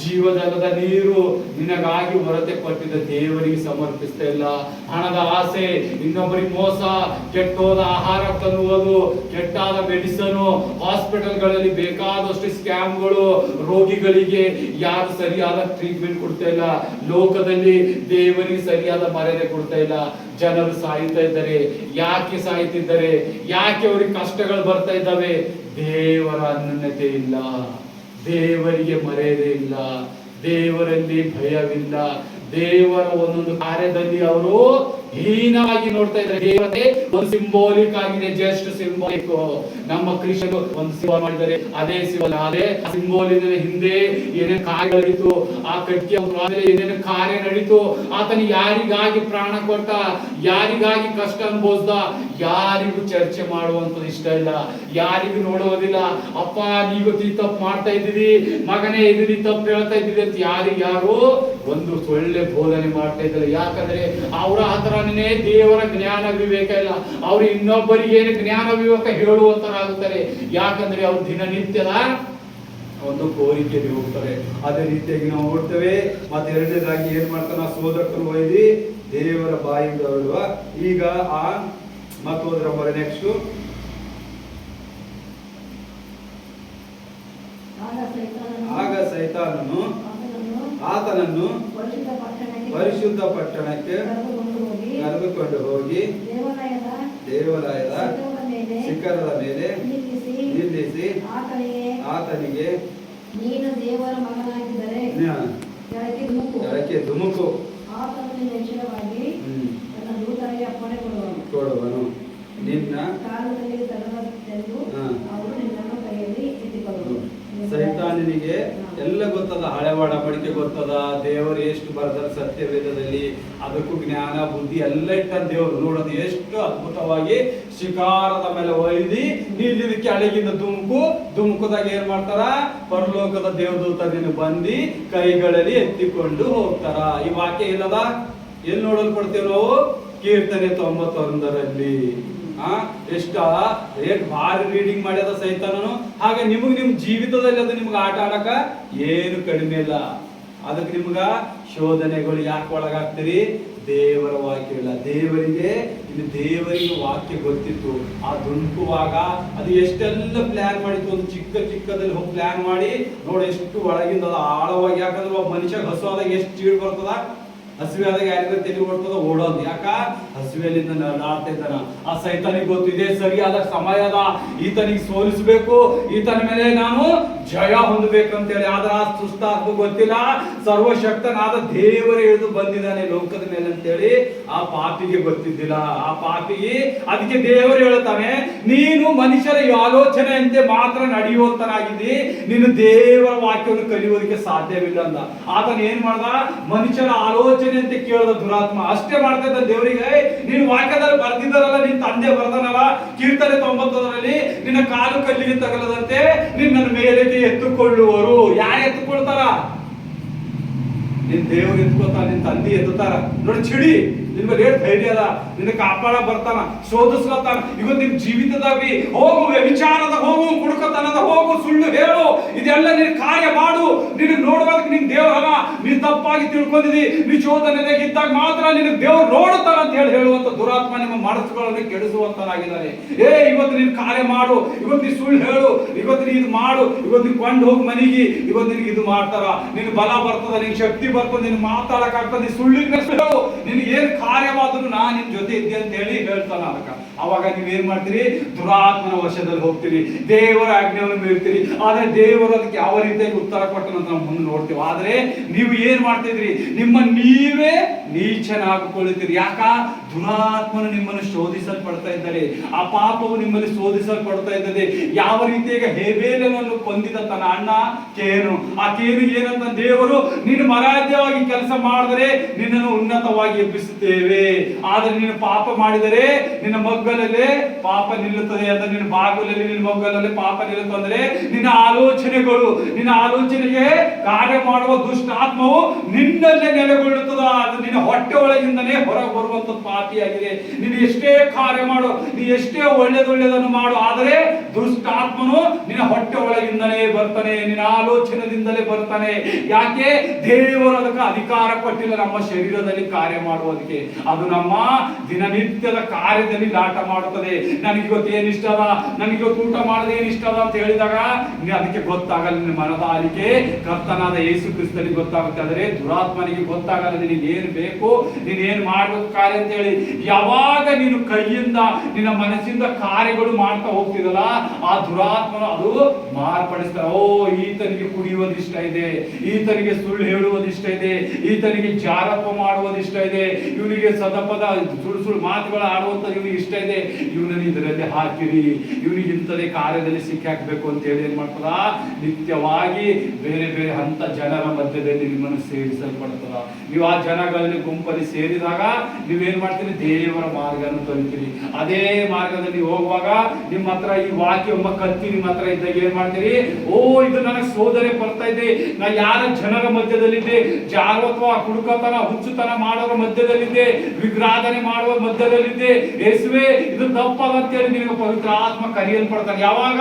ಜೀವದಲ್ಲದ ನೀರು ನಿನಗಾಗಿ ಹೊರತೆ ಕೊಟ್ಟಿದ್ದ ದೇವರಿಗೆ ಸಮರ್ಪಿಸ್ತಾ ಇಲ್ಲ. ಹಣದ ಆಸೆ, ಇನ್ನೊಬ್ಬರಿಗೆ ಮೋಸ, ಕೆಟ್ಟೋದ ಆಹಾರ ತನ್ನುವುದು, ಕೆಟ್ಟಾದ ಮೆಡಿಸನು, ಹಾಸ್ಪಿಟಲ್ಗಳಲ್ಲಿ ಬೇಕಾದಷ್ಟು ಸ್ಕ್ಯಾಮ್ಗಳು, ರೋಗಿಗಳಿಗೆ ಯಾರು ಸರಿಯಾದ ಟ್ರೀಟ್ಮೆಂಟ್ ಕೊಡ್ತಾ ಇಲ್ಲ, ಲೋಕದಲ್ಲಿ ದೇವರಿಗೆ ಸರಿಯಾದ ಮರ್ಯಾದೆ ಕೊಡ್ತಾ ಇಲ್ಲ. ಜನರು ಸಾಯ್ತಾ ಇದ್ದಾರೆ. ಯಾಕೆ ಸಾಯ್ತಿದ್ದಾರೆ? ಯಾಕೆ ಅವ್ರಿಗೆ ಕಷ್ಟಗಳು ಬರ್ತಾ ಇದ್ದಾವೆ? ದೇವರ ಅನ್ಯೋನ್ಯತೆ ಇಲ್ಲ, ದೇವರಿಗೆ ಮರ್ಯಾದೆ ಇಲ್ಲ, ದೇವರಲ್ಲಿ ಭಯವಿಲ್ಲ, ದೇವರ ಒಂದೊಂದು ಕಾರ್ಯದಲ್ಲಿ ಅವರು ಹೀನಾಗಿ ನೋಡ್ತಾ ಇದ್ದಾರೆ. ದೇವತೆ ಒಂದು ಸಿಂಬೋಲಿಕ್ ಆಗಿದೆ, ಜಸ್ಟ್ ಸಿಂಬೋಲಿಕ್. ನಮ್ಮ ಕ್ರಿಶ್ಚಿಯನ್ ಒಂದು ಸಿಂಬಲ್ ಮಾಡಿದ್ದಾರೆ, ಅದೇ ಸಿಂಬಲ್. ಅದೇ ಸಿಂಬೋಲಿನ ಹಿಂದೆ ಏನೇನು ಕಾರ್ಯಗಳಿತ್ತು, ಆ ಕಟ್ಟಿ ಏನೇನು ಕಾರ್ಯ ನಡೀತು, ಆತನ ಯಾರಿಗಾಗಿ ಪ್ರಾಣ ಕೊಟ್ಟ, ಯಾರಿಗಾಗಿ ಕಷ್ಟ ಅನುಭವಿಸ್ದ, ಯಾರಿಗೂ ಚರ್ಚೆ ಮಾಡುವಂತದ್ದು ಇಷ್ಟ ಇಲ್ಲ, ಯಾರಿಗೂ ನೋಡುವುದಿಲ್ಲ. ಅಪ್ಪ ನೀವು ತಪ್ಪು ಮಾಡ್ತಾ ಇದ್ದೀರಿ, ಮಗನೇ ಇದು ನೀ ತಪ್ಪು ಹೇಳ್ತಾ ಇದ್ದೀರಿ ಅಂತ ಯಾರು ಒಂದು ಒಳ್ಳೆ ಬೋಧನೆ ಮಾಡ್ತಾ ಇದ್ದಾರೆ. ಯಾಕಂದ್ರೆ ಅವರ ಹತ್ರನೇ ದೇವರ ಜ್ಞಾನ ವಿವೇಕ ಇಲ್ಲ. ಅವ್ರು ಇನ್ನೊಬ್ಬರಿಗೆ ಜ್ಞಾನ ವಿವೇಕ ಹೇಳುವಂತರಾಗುತ್ತಾರೆ. ಯಾಕಂದ್ರೆ ಅವ್ರು ದಿನನಿತ್ಯದ ಒಂದು ಕೋರಿಕೆಯಲ್ಲಿ ಹೋಗ್ತಾರೆ. ಅದೇ ರೀತಿಯಾಗಿ ನಾವು ನೋಡ್ತೇವೆ. ಮತ್ತೆ ಎರಡನೇದಾಗಿ ಏನ್ ಮಾಡ್ತಾನ, ಸೋದಕರು ಒಯ್ದಿ ದೇವರ ಬಾಯಿಂದ ಹೊರಡುವ. ಈಗ ಆ ಮತ್ತು ಹೋದ್ರ ಬರ ನೆಕ್ಸ್ಟ್. ಆಗ ಸೈತಾನನು ಆತನನ್ನು ಪರಿಶುದ್ಧ ಪಟ್ಟಣಕ್ಕೆ ಕರೆದುಕೊಂಡು ಹೋಗಿ ದೇವಾಲಯದ ಶಿಖರದ ಮೇಲೆ ನಿಲ್ಲಿಸಿ ಆತನಿಗೆ, ನೀನು ದೇವರ ಮಗನಾಗಿದ್ದರೆ ಕೆಳಕ್ಕೆ ಧುಮುಕು, ತನ್ನ ದೂತರಿಗೆ ಅಪ್ಪಣೆ ಕೊಡುವನು, ನಿನ್ನ ಕಾಲದಲ್ಲಿ ತರಲು ಅವರು ನಿನ್ನನ್ನು ಕೈಯಲ್ಲಿ ಎತ್ತಿಕೊಳ್ಳುವರು. ಸೈತಾನನಿಗೆ ಎಲ್ಲ ಗೊತ್ತದ, ಹಳೆ ಒಡಂಬಡಿಕೆ ಗೊತ್ತದ, ದೇವರು ಎಷ್ಟು ಬರೆದ ಸತ್ಯವೇದದಲ್ಲಿ, ಅದಕ್ಕೂ ಜ್ಞಾನ ಬುದ್ಧಿ ಎಲ್ಲ ಇಟ್ಟ ದೇವರು. ನೋಡೋದು ಎಷ್ಟು ಅದ್ಭುತವಾಗಿ ಶಿಕಾರದ ಮೇಲೆ ಒಯ್ದಿ ನಿಲ್ಲಿದ ಕೆಳಗಿಂದ ಧುಮುಕುದಾಗ ಏನ್ ಮಾಡ್ತಾರ, ಪರಲೋಕದ ದೇವದೂತರನ್ನು ಬಂದು ಕೈಗಳಲ್ಲಿ ಎತ್ತಿಕೊಂಡು ಹೋಗ್ತಾರ. ಈ ವಾಕ್ಯ ಇಲ್ಲದ ಎಲ್ಲಿ ನೋಡಲು ಕೊಡ್ತೇವೆ ನಾವು? ಕೀರ್ತನೆ 91ರಲ್ಲಿ. ಭಾರಿ ರೀಡಿಂಗ್ ಮಾಡ್ಯದ ಸೈತಾನನು. ಹಾಗೆ ನಿಮ್ ಜೀವಿತದಲ್ಲಿ ಅದು ನಿಮ್ಗೆ ಆಟ ಆಡಕ ಏನು ಕಡಿಮೆ ಇಲ್ಲ. ಅದಕ್ಕೆ ನಿಮ್ಗ ಶೋಧನೆಗಳು ಯಾಕೆ ಒಳಗಾಗ್ತೀರಿ? ದೇವರ ವಾಕ್ಯ ಇಲ್ಲ. ದೇವರಿಗೆ ವಾಕ್ಯ ಗೊತ್ತಿತ್ತು. ಆ ದುಂಕುವಾಗ ಅದು ಎಷ್ಟೆಲ್ಲ ಪ್ಲಾನ್ ಮಾಡಿತ್ತು. ಒಂದು ಚಿಕ್ಕದಲ್ಲಿ ಹೋಗಿ ಪ್ಲಾನ್ ಮಾಡಿ ನೋಡಿ ಎಷ್ಟು ಒಳಗಿಂದ ಅದು ಆಳವಾಗಿ. ಯಾಕಂದ್ರೆ ಒಬ್ಬ ಮನುಷ್ಯ ಹಸುವಾದಾಗ ಎಷ್ಟು ಚೀಡ್ ಬರ್ತದ, ಹಸಿವೆ ಆದಾಗ ಯಾರಿಗ ತಲೆ ಓಡ್ತದ ಓಡೋದು. ಯಾಕ? ಹಸಿವೆಲಿಂದ ನಡಾಡ್ತಾ ಇದ್ದಾನ. ಆ ಸೈತಾನಿಗೆ ಗೊತ್ತಿದೆ ಸರಿಯಾದ ಸಮಯದ, ಈತನಿಗೆ ಸೋಲಿಸಬೇಕು, ಈತನ ಮೇಲೆ ನಾನು ಜಯ ಹೊಂದಬೇಕಂತೇಳಿ. ಆದ್ರ ಸುಸ್ತಾಗ ಗೊತ್ತಿಲ್ಲ, ಸರ್ವಶಕ್ತನಾದ ದೇವರು ಇಳಿದು ಬಂದಿದ್ದಾನೆ ಲೋಕದ ಮೇಲೆ ಅಂತೇಳಿ ಆ ಪಾಪಿಗೆ ಗೊತ್ತಿದ್ದಿಲ್ಲ. ಆ ಪಾಪಿಗೆ ಅದಕ್ಕೆ ದೇವರು ಹೇಳ್ತಾನೆ, ನೀನು ಮನುಷ್ಯರ ಆಲೋಚನೆಯಂತೆ ಮಾತ್ರ ನಡೆಯುವಂತನಾಗಿದ್ದಿ, ನೀನು ದೇವರ ವಾಕ್ಯವನ್ನು ಕಲಿಯೋದಕ್ಕೆ ಸಾಧ್ಯವಿಲ್ಲ ಅಂದ. ಆತನ ಏನ್ ಮಾಡ್ದ? ಮನುಷ್ಯರ ಆಲೋಚನೆ ಅಂತ ಕೇಳಿದ ದುರಾತ್ಮ ಅಷ್ಟೇ ಮಾಡ್ತಾ ಇದ್ದ ದೇವರಿಗೆ. ನೀನು ವಾಕ್ಯದಲ್ಲಿ ಬರ್ದಿದ್ದಾರಲ್ಲ, ನಿನ್ ತಂದೆ ಬರ್ದನಲ್ಲ ಕೀರ್ತನೆ 91ರಲ್ಲಿ, ನಿನ್ನ ಕಾಲು ಕಲ್ಲಿಗೆ ತಗಲದಂತೆ ನಿನ್ನ ಮೇಲೆ ಎತ್ತುಕೊಳ್ಳುವರು. ಯಾರು ಎತ್ತುಕೊಳ್ತಾರ? ನಿನ್ ದೇವ್ರು ಎತ್ಕೊತಾರ, ನಿನ್ ತಂದೆ ಎತ್ತುತ್ತಾರ. ನೋಡಿ ಚಿಡಿ ನಿಮ್ಗೆ ಏನ್ ಧೈರ್ಯ ಅದ, ನಿನ್ನ ಕಾಪಾಡ ಬರ್ತಾನ, ಶೋಧಿಸ್ಲತ್ತಾನ. ಇವತ್ತು ನಿಮ್ ಜೀವಿತದಾಗ ಹೋಗು, ವ್ಯಭಿಚಾರದ ಹೋಗು, ಕುಡುಕತನದ ಹೋಗು, ಸುಳ್ಳು ಹೇಳು, ಇದೆಲ್ಲ ನೀನು ಕಾರ್ಯ ಮಾಡು. ನಿನಗೆ ನೋಡುವಾಗ ನಿನ್ ದೇವರಲ್ಲ, ನೀನು ತಪ್ಪಾಗಿ ತಿಳ್ಕೊಂಡಿದಿ, ನೀ ಶೋಧನೆಗೆ ಇದ್ದಾಗ ಮಾತ್ರ ನಿನಗೆ ದೇವರು ನೋಡುತ್ತಾನೆ ಅಂತ ಹೇಳುವಂತ ದುರಾತ್ಮ ನಿಮ್ಮ ಮನಸ್ಸುಗಳನ್ನು ಕೆಡಿಸುವಂತನಾಗಿದ್ದಾನೆ. ಇವತ್ತು ನೀನು ಕಾರ್ಯ ಮಾಡು, ಇವತ್ತು ನೀನು ಸುಳ್ಳು ಹೇಳು, ಇವತ್ತು ನೀನು ಇದು ಮಾಡು, ಇವತ್ತು ನೀನು ಕೊಂಡು ಹೋಗಿ ಮನೆಗೆ, ಇವತ್ತು ನಿನಗೆ ಇದು ಮಾಡ್ತಾರ, ನಿನ್ ಬಲ ಬರ್ತದ, ನಿನ್ ಶಕ್ತಿ ಬರ್ತದೆ, ನೀನು ಮಾತಾಡಕ್ಕಾಗ್ತದೆ, ಸುಳ್ಳಿನ ಹೇಳು, ನಿನ್ಗೆ ಏನ್ ಕಾರ್ಯವಾದರೂ ನಾನು ನಿನ್ ಜೊತೆ ಇದ್ದೆ ಅಂತ ಹೇಳಿ ಹೇಳ್ತಾನ. ಅದಕ್ಕ ಅವಾಗ ನೀವೇನ್ ಮಾಡ್ತೀರಿ? ದುರಾತ್ಮನ ವಶದಲ್ಲಿ ಹೋಗ್ತೀರಿ, ದೇವರ ಆಜ್ಞೆಯನ್ನು ಮೀರ್ತೀರಿ. ಆದ್ರೆ ದೇವರು ಅದಕ್ಕೆ ಯಾವ ರೀತಿಯಾಗಿ ಉತ್ತರ ಕೊಟ್ಟನಂತ ನಾವು ಮುಂದೆ ನೋಡ್ತೀವಿ. ಆದ್ರೆ ನೀವು ಏನ್ ಮಾಡ್ತಿದ್ರಿ? ನಿಮ್ಮ ನೀವೇ ನೀಚನಾಗಿಕೊಳ್ಳುತ್ತೀರಿ. ಯಾಕ? ದುರಾತ್ಮನು ನಿಮ್ಮನ್ನು ಶೋಧಿಸಲ್ಪಡ್ತಾ ಇದ್ದಾರೆ, ಆ ಪಾಪವು ನಿಮ್ಮಲ್ಲಿ ಶೋಧಿಸಲ್ಪಡ್ತಾ ಇದ್ದದೆ. ಯಾವ ರೀತಿಯಾಗಿ ಹೇಬೇಲನನ್ನು ಕೊಂದಿದ ತನ್ನ ಅಣ್ಣ ಕೇನು, ಆ ಕೇನಿಗೆ ಏನಂತ ದೇವರು, ನೀನು ಮರಾಧ್ಯವಾಗಿ ಕೆಲಸ ಮಾಡಿದರೆ ನಿನ್ನನ್ನು ಉನ್ನತವಾಗಿ ಎಬ್ಬಿಸುತ್ತೇವೆ, ಆದ್ರೆ ನೀನು ಪಾಪ ಮಾಡಿದರೆ ನಿನ್ನ ಮಗ್ಗಲಲ್ಲೇ ಪಾಪ ನಿಲ್ಲುತ್ತದೆ ಅಂತ. ನಿನ್ನ ಬಾಗಿಲಲ್ಲಿ, ನಿನ್ನ ಮಗ್ಗಲಲ್ಲಿ ಪಾಪ ನಿಲ್ಲುತ್ತದೆ ಅಂದ್ರೆ ನಿನ್ನ ಆಲೋಚನೆಗಳು, ನಿನ್ನ ಆಲೋಚನೆಗೆ ಕಾರ್ಯ ಮಾಡುವ ದುಷ್ಟಾತ್ಮವು ನಿನ್ನಲ್ಲೇ ನೆಲೆಗೊಳ್ಳುತ್ತದ. ಅದು ನಿನ್ನ ಹೊಟ್ಟೆ ಒಳಗಿಂದನೇ ಹೊರಗೆ ಬರುವಂತ ಪಾಪಿಯಾಗಿದೆ. ನೀನು ಎಷ್ಟೇ ಕಾರ್ಯ ಮಾಡು, ನೀ ಎಷ್ಟೇ ಒಳ್ಳೆದನ್ನು ಮಾಡು, ಆದರೆ ದುಷ್ಟಾತ್ಮನು ನಿನ್ನ ಹೊಟ್ಟೆ ಒಳಗಿಂದಲೇ ಬರ್ತಾನೆ, ನಿನ್ನ ಆಲೋಚನೆಯಿಂದಲೇ ಬರ್ತಾನೆ. ಯಾಕೆ? ದೇವರು ಅದಕ್ಕೆ ಅಧಿಕಾರ ಕೊಟ್ಟಿಲ್ಲ ನಮ್ಮ ಶರೀರದಲ್ಲಿ ಕಾರ್ಯ ಮಾಡುವುದಕ್ಕೆ. ಅದು ನಮ್ಮ ದಿನನಿತ್ಯದ ಕಾರ್ಯದಲ್ಲಿ ಲಾಟ ಮಾಡುತ್ತದೆ. ನನಗಿವತ್ತು ಏನ್ ಇಷ್ಟ ಅದ, ನನಗಿವತ್ತು ಊಟ ಮಾಡೋದು ಏನ್ ಇಷ್ಟ ಅದ ಅಂತ ಹೇಳಿದಾಗ ಅದಕ್ಕೆ ಗೊತ್ತಾಗಲ್ಲ. ನಿನ್ನ ಮನದ ಆಲಿಕೆ ಕರ್ತನಾದ ಯೇಸು ಕ್ರಿಸ್ತನಿಗೆ ಗೊತ್ತಾಗುತ್ತೆ, ಆದರೆ ದುರಾತ್ಮನಿಗೆ ಗೊತ್ತಾಗಲ್ಲ ನಿನಗೆ ಏನ್ ಬೇಕು, ನೀನ್ ಏನ್ ಮಾಡ್ಬೇಕು ಕಾರ್ಯ ಅಂತ ಹೇಳಿ. ಯಾವಾಗ ನೀನು ಕೈಯಿಂದ ನಿನ್ನ ಮನಸ್ಸಿಂದ ಕಾರ್ಯಗಳು ಮಾಡ್ತಾ ಹೋಗ್ತಿದಲ್ಲ, ಆ ದುರಾತ್ಮನು ಅದು ಮಾರ್ಪಡಿಸ್ತಾರೆ. ಈತನಿಗೆ ಕುಡಿಯುವುದಿಷ್ಟ ಇದೆ, ಈತನಿಗೆ ಸುಳ್ಳು ಹೇಳುವುದಿಷ್ಟ ಇದೆ, ಈತನಿಗೆ ಜಾರಪ್ಪ ಮಾಡುವುದಿಷ್ಟ ಇದೆ, ಇವನಿಗೆ ಸದಪದ ಸುಳ್ಳು ಮಾತುಗಳು ಆಡುವಂತ ಇವನಿಗೆ ಇಷ್ಟ ಇದೆ, ಇವನನ್ನು ಇದರಲ್ಲಿ ಹಾಕಿರಿ, ಇವನಿಗೆ ಇಂಥದೇ ಕಾರ್ಯದಲ್ಲಿ ಸಿಕ್ಕಾಕ್ಬೇಕು ಅಂತ ಹೇಳಿ ಏನ್ ಮಾಡ್ತದ? ನಿತ್ಯವಾಗಿ ಬೇರೆ ಬೇರೆ ಹಂತ ಜನರ ಮಧ್ಯದಲ್ಲಿ ನಿಮ್ಮನ್ನು ಸೇರಿಸಲ್ಪಡ್ತದ. ನೀವು ಆ ಜನಗಳಲ್ಲಿ ಗುಂಪಲ್ಲಿ ಸೇರಿದಾಗ ನೀವೇನ್ ಮಾಡ್ತೀರಿ? ದೇವರ ಮಾರ್ಗವನ್ನು ಕಲಿತೀರಿ. ಅದೇ ಮಾರ್ಗದಲ್ಲಿ ಹೋಗುವಾಗ ನಿಮ್ಮ ಹತ್ರ ಈ ವಾಕ್ಯ ಎಂಬ ಕತ್ತಿ ನಿಮ್ಮ ಹತ್ರ ಇದ್ದಾಗ ಏನ್ ಮಾಡ್ತೀರಿ? ಇದು ನನಗೆ ಸೋದನೆ ಬರ್ತಾ ಇದೆ, ನಾ ಯಾರ ಜನರ ಮಧ್ಯದಲ್ಲಿದ್ದೆ, ಜಾರತ್ವ, ಕುಡುಕತನ, ಹುಚ್ಚುತನ ಮಾಡೋರ ಮಧ್ಯದಲ್ಲಿದ್ದೆ, ವಿಗ್ರಾಧನೆ ಮಾಡುವ ಮಧ್ಯದಲ್ಲಿದ್ದೆ, ಯೇಸುವೆ ಇದು ತಪ್ಪಾಗಂತೇಳಿ ನಿನಗೆ ಪವಿತ್ರ ಆತ್ಮ ಕರೆಯಲ್ಪಡ್ತಾನೆ. ಯಾವಾಗ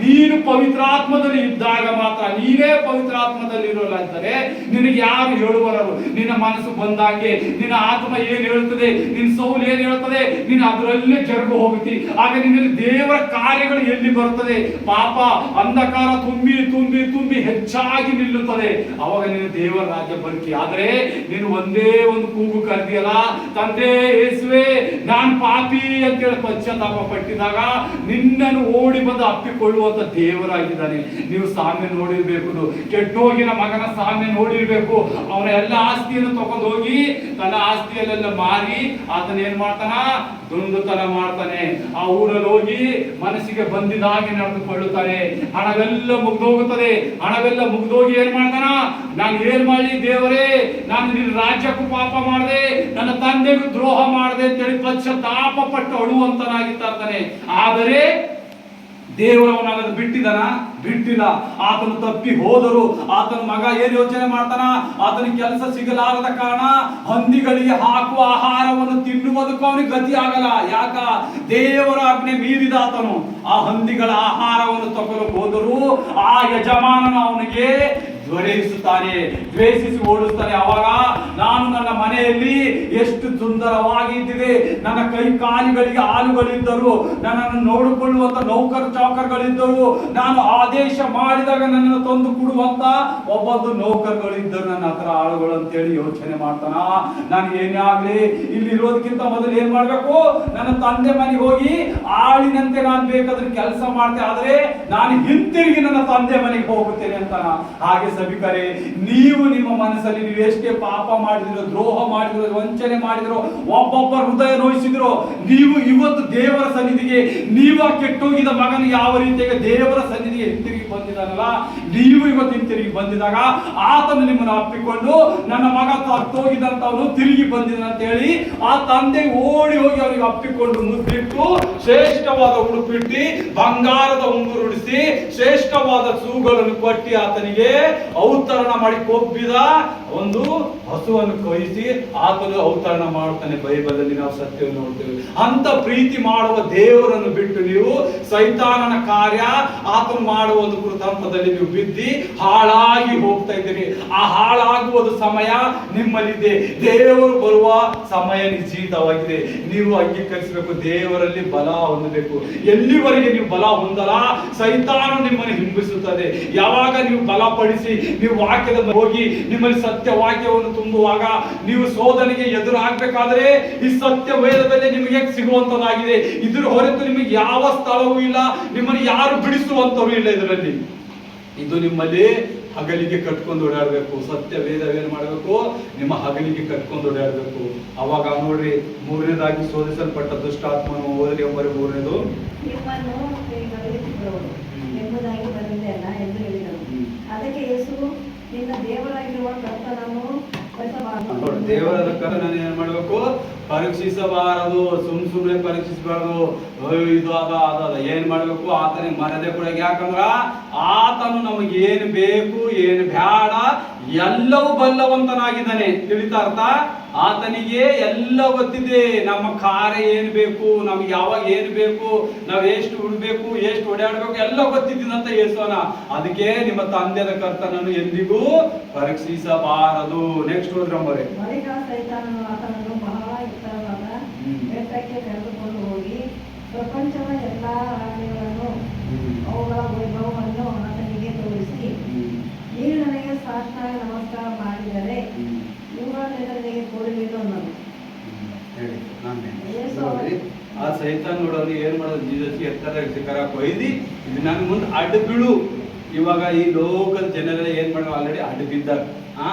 ನೀನು ಪವಿತ್ರಾತ್ಮದಲ್ಲಿ ಇದ್ದಾಗ ಮಾತ್ರ, ನೀನೇ ಪವಿತ್ರಾತ್ಮದಲ್ಲಿ ಇರೋಲ್ಲ ಅಂತಾರೆ ನಿನಗೆ ಯಾರು ಹೇಳುವವರು? ನಿನ್ನ ಮನಸ್ಸು ಬಂದಾಗೆ, ನಿನ್ನ ಆತ್ಮ ಏನ್ ಹೇಳ್ತದೆ, ನಿನ್ನ ಸೌಲ್ ಏನ್ ಹೇಳ್ತದೆ, ನೀನು ಅದರಲ್ಲೇ ಜರುಗು ಹೋಗುತ್ತಿ. ಆಗ ನಿನ್ನಲ್ಲಿ ದೇವರ ಕಾರ್ಯಗಳು ಎಲ್ಲಿ ಬರ್ತದೆ? ಪಾಪ ಅಂಧಕಾರ ತುಂಬಿ ತುಂಬಿ ತುಂಬಿ ಹೆಚ್ಚಾಗಿ ನಿಲ್ಲುತ್ತದೆ. ಅವಾಗ ನೀನು ದೇವರ ರಾಜ್ಯ ಬರ್ತಿ. ಆದ್ರೆ ನೀನು ಒಂದೇ ಒಂದು ಕೂಗು ಕರೆದಿಯಲ್ಲ, ತಂದೆ ಯೇಸುವೆ ನಾನು ಪಾಪಿ ಅಂತೇಳಿ ಪಶ್ಚಾತ್ತಾಪ ಪಟ್ಟಿದಾಗ ನಿನ್ನನ್ನು ಓಡಿ ಬಂದು ಅಪ್ಪಿಕೊಳ್ಳುವಂತ ದೇವರಾಗಿದ್ದಾನೆ. ನೀವು ಸಾಮ್ಯ ನೋಡಿರ್ಬೇಕು, ಕೆಟ್ಟೋಗಿನ ಮಗನ ಸಾಮ್ಯ ನೋಡಿರ್ಬೇಕು. ಅವನ ಎಲ್ಲ ಆಸ್ತಿಯನ್ನು ತಗೊಂಡು ಹೋಗಿ ತನ್ನ ಆಸ್ತಿಯಲ್ಲೆಲ್ಲ ಮಾರಿ ಆತನ ಏನ್ ಮಾಡ್ತಾನ? ದುಂದುತನ ಮಾಡ್ತಾನೆ. ಆ ಊರಲ್ಲಿ ಹೋಗಿ ಮನಸ್ಸಿಗೆ ಬಂದಿದ್ದಾಗಿ ನಡೆದುಕೊಳ್ಳುತ್ತಾನೆ. ಹಣವೆಲ್ಲ ಮುಗ್ದೋಗುತ್ತದೆ. ಹಣವೆಲ್ಲ ಮುಗ್ದೋಗಿ ಏನ್ ಮಾಡ್ತಾನ? ನಾನು ಏನ್ ಮಾಡಿ ದೇವರೇ, ನಾನು ನಿನ್ನ ರಾಜ್ಯಕ್ಕೂ ಪಾಪ ಮಾಡಿದೆ, ನನ್ನ ತಂದೆಗೂ ದ್ರೋಹ ಮಾಡಿದೆ ಅಂತೇಳಿ ಪಶ್ಚಾತ್ತಾಪ ಪಟ್ಟು ಅಳುವಂತನಾಗಿರ್ತಾನೆ. ಆದರೆ ದೇವರವನಾಗದು ಬಿಟ್ಟಿದನ? ಬಿಟ್ಟಿಲ್ಲ. ಆತನು ತಪ್ಪಿ ಹೋದರು. ಆತನ ಮಗ ಏನ್ ಯೋಚನೆ ಮಾಡ್ತಾನ? ಆತನಿಗೆ ಕೆಲಸ ಸಿಗಲಾರದ ಕಾರಣ ಹಂದಿಗಳಿಗೆ ಹಾಕುವ ಆಹಾರವನ್ನು ತಿನ್ನುವುದಕ್ಕೂ ಅವನಿಗೆ ಗತಿ ಆಗಲ್ಲ. ಯಾಕ? ದೇವರ ಆಜ್ಞೆ ಮೀರಿದ ಆತನು ಆ ಹಂದಿಗಳ ಆಹಾರವನ್ನು ತಗೊಳ್ಳಲು ಹೋದರೂ ಆ ಯಜಮಾನನು ಅವನಿಗೆ ದ್ವೇಷಿಸುತ್ತಾನೆ, ದ್ವೇಷಿಸಿ ಓಡಿಸ್ತಾನೆ. ಅವಾಗ ನಾನು ನನ್ನ ಮನೆಯಲ್ಲಿ ಎಷ್ಟು ಸುಂದರವಾಗಿ ಇದ್ದಿದೆ, ನನ್ನ ಕೈ ಕಾಲಿಗಳಿಗೆ ಹಾಲುಗಳಿದ್ದರು, ನನ್ನನ್ನು ನೋಡಿಕೊಳ್ಳುವಂತ ನೌಕರ್ ಚಾಕರ್ಗಳಿದ್ದರು, ನಾನು ಆದೇಶ ಮಾಡಿದಾಗ ನನ್ನನ್ನು ತಂದು ಕೊಡುವಂತ ಒಬ್ಬೊಂದು ನೌಕರ್ಗಳಿದ್ದರು ನನ್ನ ಹತ್ರ ಆಳುಗಳು ಅಂತೇಳಿ ಯೋಚನೆ ಮಾಡ್ತಾನ. ನಾನು ಏನೇ ಆಗ್ಲಿ ಇಲ್ಲಿ ಇರೋದಕ್ಕಿಂತ ಮೊದಲು ಏನ್ ಮಾಡ್ಬೇಕು? ನನ್ನ ತಂದೆ ಮನೆಗೆ ಹೋಗಿ ಆಳಿನಂತೆ ನಾನು ಬೇಕಾದ್ರೆ ಕೆಲಸ ಮಾಡ್ತೇನೆ, ಆದ್ರೆ ನಾನು ಹಿಂತಿರುಗಿ ನನ್ನ ತಂದೆ ಮನೆಗೆ ಹೋಗುತ್ತೇನೆ ಅಂತಾನ. ಹಾಗೆ ಸಭಿಕರೇ, ನೀವು ನಿಮ್ಮ ಮನಸ್ಸಲ್ಲಿ ನೀವು ಎಷ್ಟೇ ಪಾಪ ಮಾಡಿದಿರೋ, ದ್ರೋಹ ಮಾಡಿದಿರೋ, ವಂಚನೆ ಮಾಡಿದಿರೋ, ಒಬ್ಬೊಬ್ಬ ಹೃದಯ ನೋಯಿಸಿದಿರೋ, ನೀವು ಇವತ್ತು ದೇವರ ಸನ್ನಿಧಿಗೆ, ನೀವು ಆ ಕೆಟ್ಟೋಗಿದ ಮಗನ ಯಾವ ರೀತಿಯಾಗಿ ದೇವರ ಸನ್ನಿಧಿಗೆ ಹಿಂತಿರುಗಿ ಬಂದಿರೋ ಇದ್ದಾನಲ್ಲ, ನೀವು ಇವತ್ತಿನ ತಿರುಗಿ ಬಂದಿದಾಗ ಆತನು ನಿಮ್ಮನ್ನು ಅಪ್ಪಿಕೊಂಡು ನನ್ನ ಮಗ ಸತ್ತೋಗಿದಂತವನು ತಿರುಗಿ ಬಂದಿದ್ದಾನೆ ಅಂತ ಹೇಳಿ ಆ ತಂದೆ ಓಡಿ ಹೋಗಿ ಅವನಿಗೆ ಅಪ್ಪಿಕೊಂಡು ಮುದ್ದಿಟ್ಟು ಶ್ರೇಷ್ಠವಾದ ಉಡುಪಿಟ್ಟು ಬಂಗಾರದ ಉಂಗುರು ಉಡಿಸಿ ಶ್ರೇಷ್ಠವಾದ ಸೂಗಳನ್ನು ಕೊಟ್ಟಿ ಆತನಿಗೆ ಔತರಣ ಮಾಡಿ ಕೊಬ್ಬಿದ ಒಂದು ಹಸುವನ್ನು ಕೊಯ್ಯಿಸಿ ಆತನು ಔತರಣ ಮಾಡುತ್ತಾನೆ. ಬೈಬಲ್ ಅಲ್ಲಿ ನಾವು ಸತ್ಯವನ್ನು ನೋಡ್ತೇವೆ. ಅಂತ ಪ್ರೀತಿ ಮಾಡುವ ದೇವರನ್ನು ಬಿಟ್ಟು ನೀವು ಸೈತಾನನ ಕಾರ್ಯ ಆತನು ಮಾಡುವ ಒಂದು ಕೃತಾಂತದಲ್ಲಿ ನೀವು ಬಿದ್ದಿ ಹಾಳಾಗಿ ಹೋಗ್ತಾ ಇದ್ದೀರಿ. ಆ ಹಾಳಾಗುವುದು ಸಮಯ ನಿಮ್ಮಲ್ಲಿದೆ. ದೇವರು ಬರುವ ಸಮಯ ನಿಶ್ಚಿತವಾಗಿದೆ. ನೀವು ಅಂಗೀಕರಿಸಬೇಕು, ದೇವರಲ್ಲಿ ಬಲ ಹೊಂದಬೇಕು. ಎಲ್ಲಿವರೆಗೆ ನೀವು ಬಲ ಹೊಂದಲ್ಲ, ಸೈತಾನ ನಿಮ್ಮನ್ನು ಹಿಂಬಿಸುತ್ತದೆ. ಯಾವಾಗ ನೀವು ಬಲಪಡಿಸಿ ನೀವು ವಾಕ್ಯದ ಹೋಗಿ ನಿಮ್ಮಲ್ಲಿ ಸತ್ಯ ವಾಕ್ಯವನ್ನು ತುಂಬುವಾಗ ನೀವು ಶೋಧನೆಗೆ ಎದುರು ಹಾಕ್ಬೇಕಾದ್ರೆ ಈ ಸತ್ಯ ವೇದದಲ್ಲಿ ನಿಮಗೆ ಸಿಗುವಂತದ್ದಾಗಿದೆ. ಇದ್ರ ಹೊರತು ನಿಮಗೆ ಯಾವ ಸ್ಥಳವೂ ಇಲ್ಲ, ನಿಮ್ಮನ್ನು ಯಾರು ಬಿಡಿಸುವಂತವೂ ಇಲ್ಲ. ಇದರಲ್ಲಿ ಇದು ನಿಮ್ಮಲ್ಲಿ ಹಗಲಿಗೆ ಕಟ್ಕೊಂಡು ಓಡಾಡಬೇಕು. ಸತ್ಯ ವೇದವೇನು ಮಾಡಬೇಕು, ನಿಮ್ಮ ಹಗಲಿಗೆ ಕಟ್ಕೊಂಡು ಓಡಾಡಬೇಕು. ಅವಾಗ ನೋಡ್ರಿ, ಮೂರನೇದಾಗಿ ಶೋಧಿಸಲ್ಪಟ್ಟ ದುಷ್ಟಾತ್ಮನು ಓದಲಿ ಎಂಬರು ಮೂರನೇದು ನಿಮ್ಮನ್ನು ಎಂಬುದಾಗಿ ಬಂದಿದೆ ಅಲ್ಲ ಎಂದು ಹೇಳಿದರು. ಅದಕ್ಕೆ ಯೇಸು ನಿನ್ನ ದೇವರಾಗಿರುವ ಕರ್ತನನ್ನು ದೇವರಾದ ಕರ್ತನನ್ನು ಏನ್ ಮಾಡ್ಬೇಕು, ಪರೀಕ್ಷಿಸಬಾರದು. ಸುಮ್ನೆ ಪರೀಕ್ಷಿಸಬಾರದು. ಇದು ಅದ ಏನ್ ಮಾಡ್ಬೇಕು, ಆತನಿಗೆ ಮರದೆ ಕೂಡ. ಯಾಕಂದ್ರ ಆತನು ನಮಗೆ ಏನ್ ಬೇಕು ಏನ್ ಬ್ಯಾಡ ಎಲ್ಲವೂ ಬಲ್ಲವಂತನಾಗಿದ್ದಾನೆ. ತಿಳಿತಾ ಅರ್ಥ? ಆತನಿಗೆ ಎಲ್ಲ ಗೊತ್ತಿದೆ. ನಮ್ಮ ಕಾರ್ಯ ಏನ್ ಬೇಕು, ನಮ್ಗೆ ಯಾವಾಗ ಏನ್ ಬೇಕು, ನಾವ್ ಎಷ್ಟು ಉಡ್ಬೇಕು, ಎಷ್ಟು ಓಡಾಡ್ಬೇಕು ಎಲ್ಲ ಗೊತ್ತಿದ್ದೀನಂತ ಯೇಸುವನ. ಅದಕ್ಕೆ ನಿಮ್ಮ ತಂದೆಯ ಕರ್ತನನ್ನು ಎಂದಿಗೂ ಪರೀಕ್ಷಿಸಬಾರದು. ನೆಕ್ಸ್ಟ್ ಹೋದ್ರಂಬರೇ. ಬಳಿಕ ಸೈತಾನನು ಆತನನ್ನು ಬಹಳ ಎತ್ತರವಾದ ಬೆಟ್ಟಕ್ಕೆ ಕರೆದುಕೊಂಡು ಹೋಗಿ ಪ್ರಪಂಚದ ಎಲ್ಲಾ ರಾಜ್ಯಗಳನ್ನು ಅವುಗಳ ವೈಭವವನ್ನು ಆತನಿಗೆ ತೋರಿಸಿ, ನೀನು ನನಗೆ ಸಾಷ್ಟಾಂಗ ನಮಸ್ಕಾರ ಮಾಡಿದರೆ ಇವುಗಳನ್ನೆಲ್ಲ ನಿನಗೆ ಕೊಡುವೆನು ಅನ್ನೋದು. ಆ ಸೈತಾನ್ ನೋಡೋದು ಏನ್ ಮಾಡೋದು, ಜೀಸಸ್ಗೆ ಎತ್ತರ ಶಿಖರ ಕೊಯ್ದಿ ಇದು ನನ್ನ ಮುಂದೆ ಅಡ್ಡ ಬೀಳು. ಇವಾಗ ಈ ಲೋಕದ ಜನರೆಲ್ಲ ಏನ್ ಮಾಡೋ, ಆಲ್ರೆಡಿ ಅಡ್ಡ ಬಿದ್ದಾರೆ.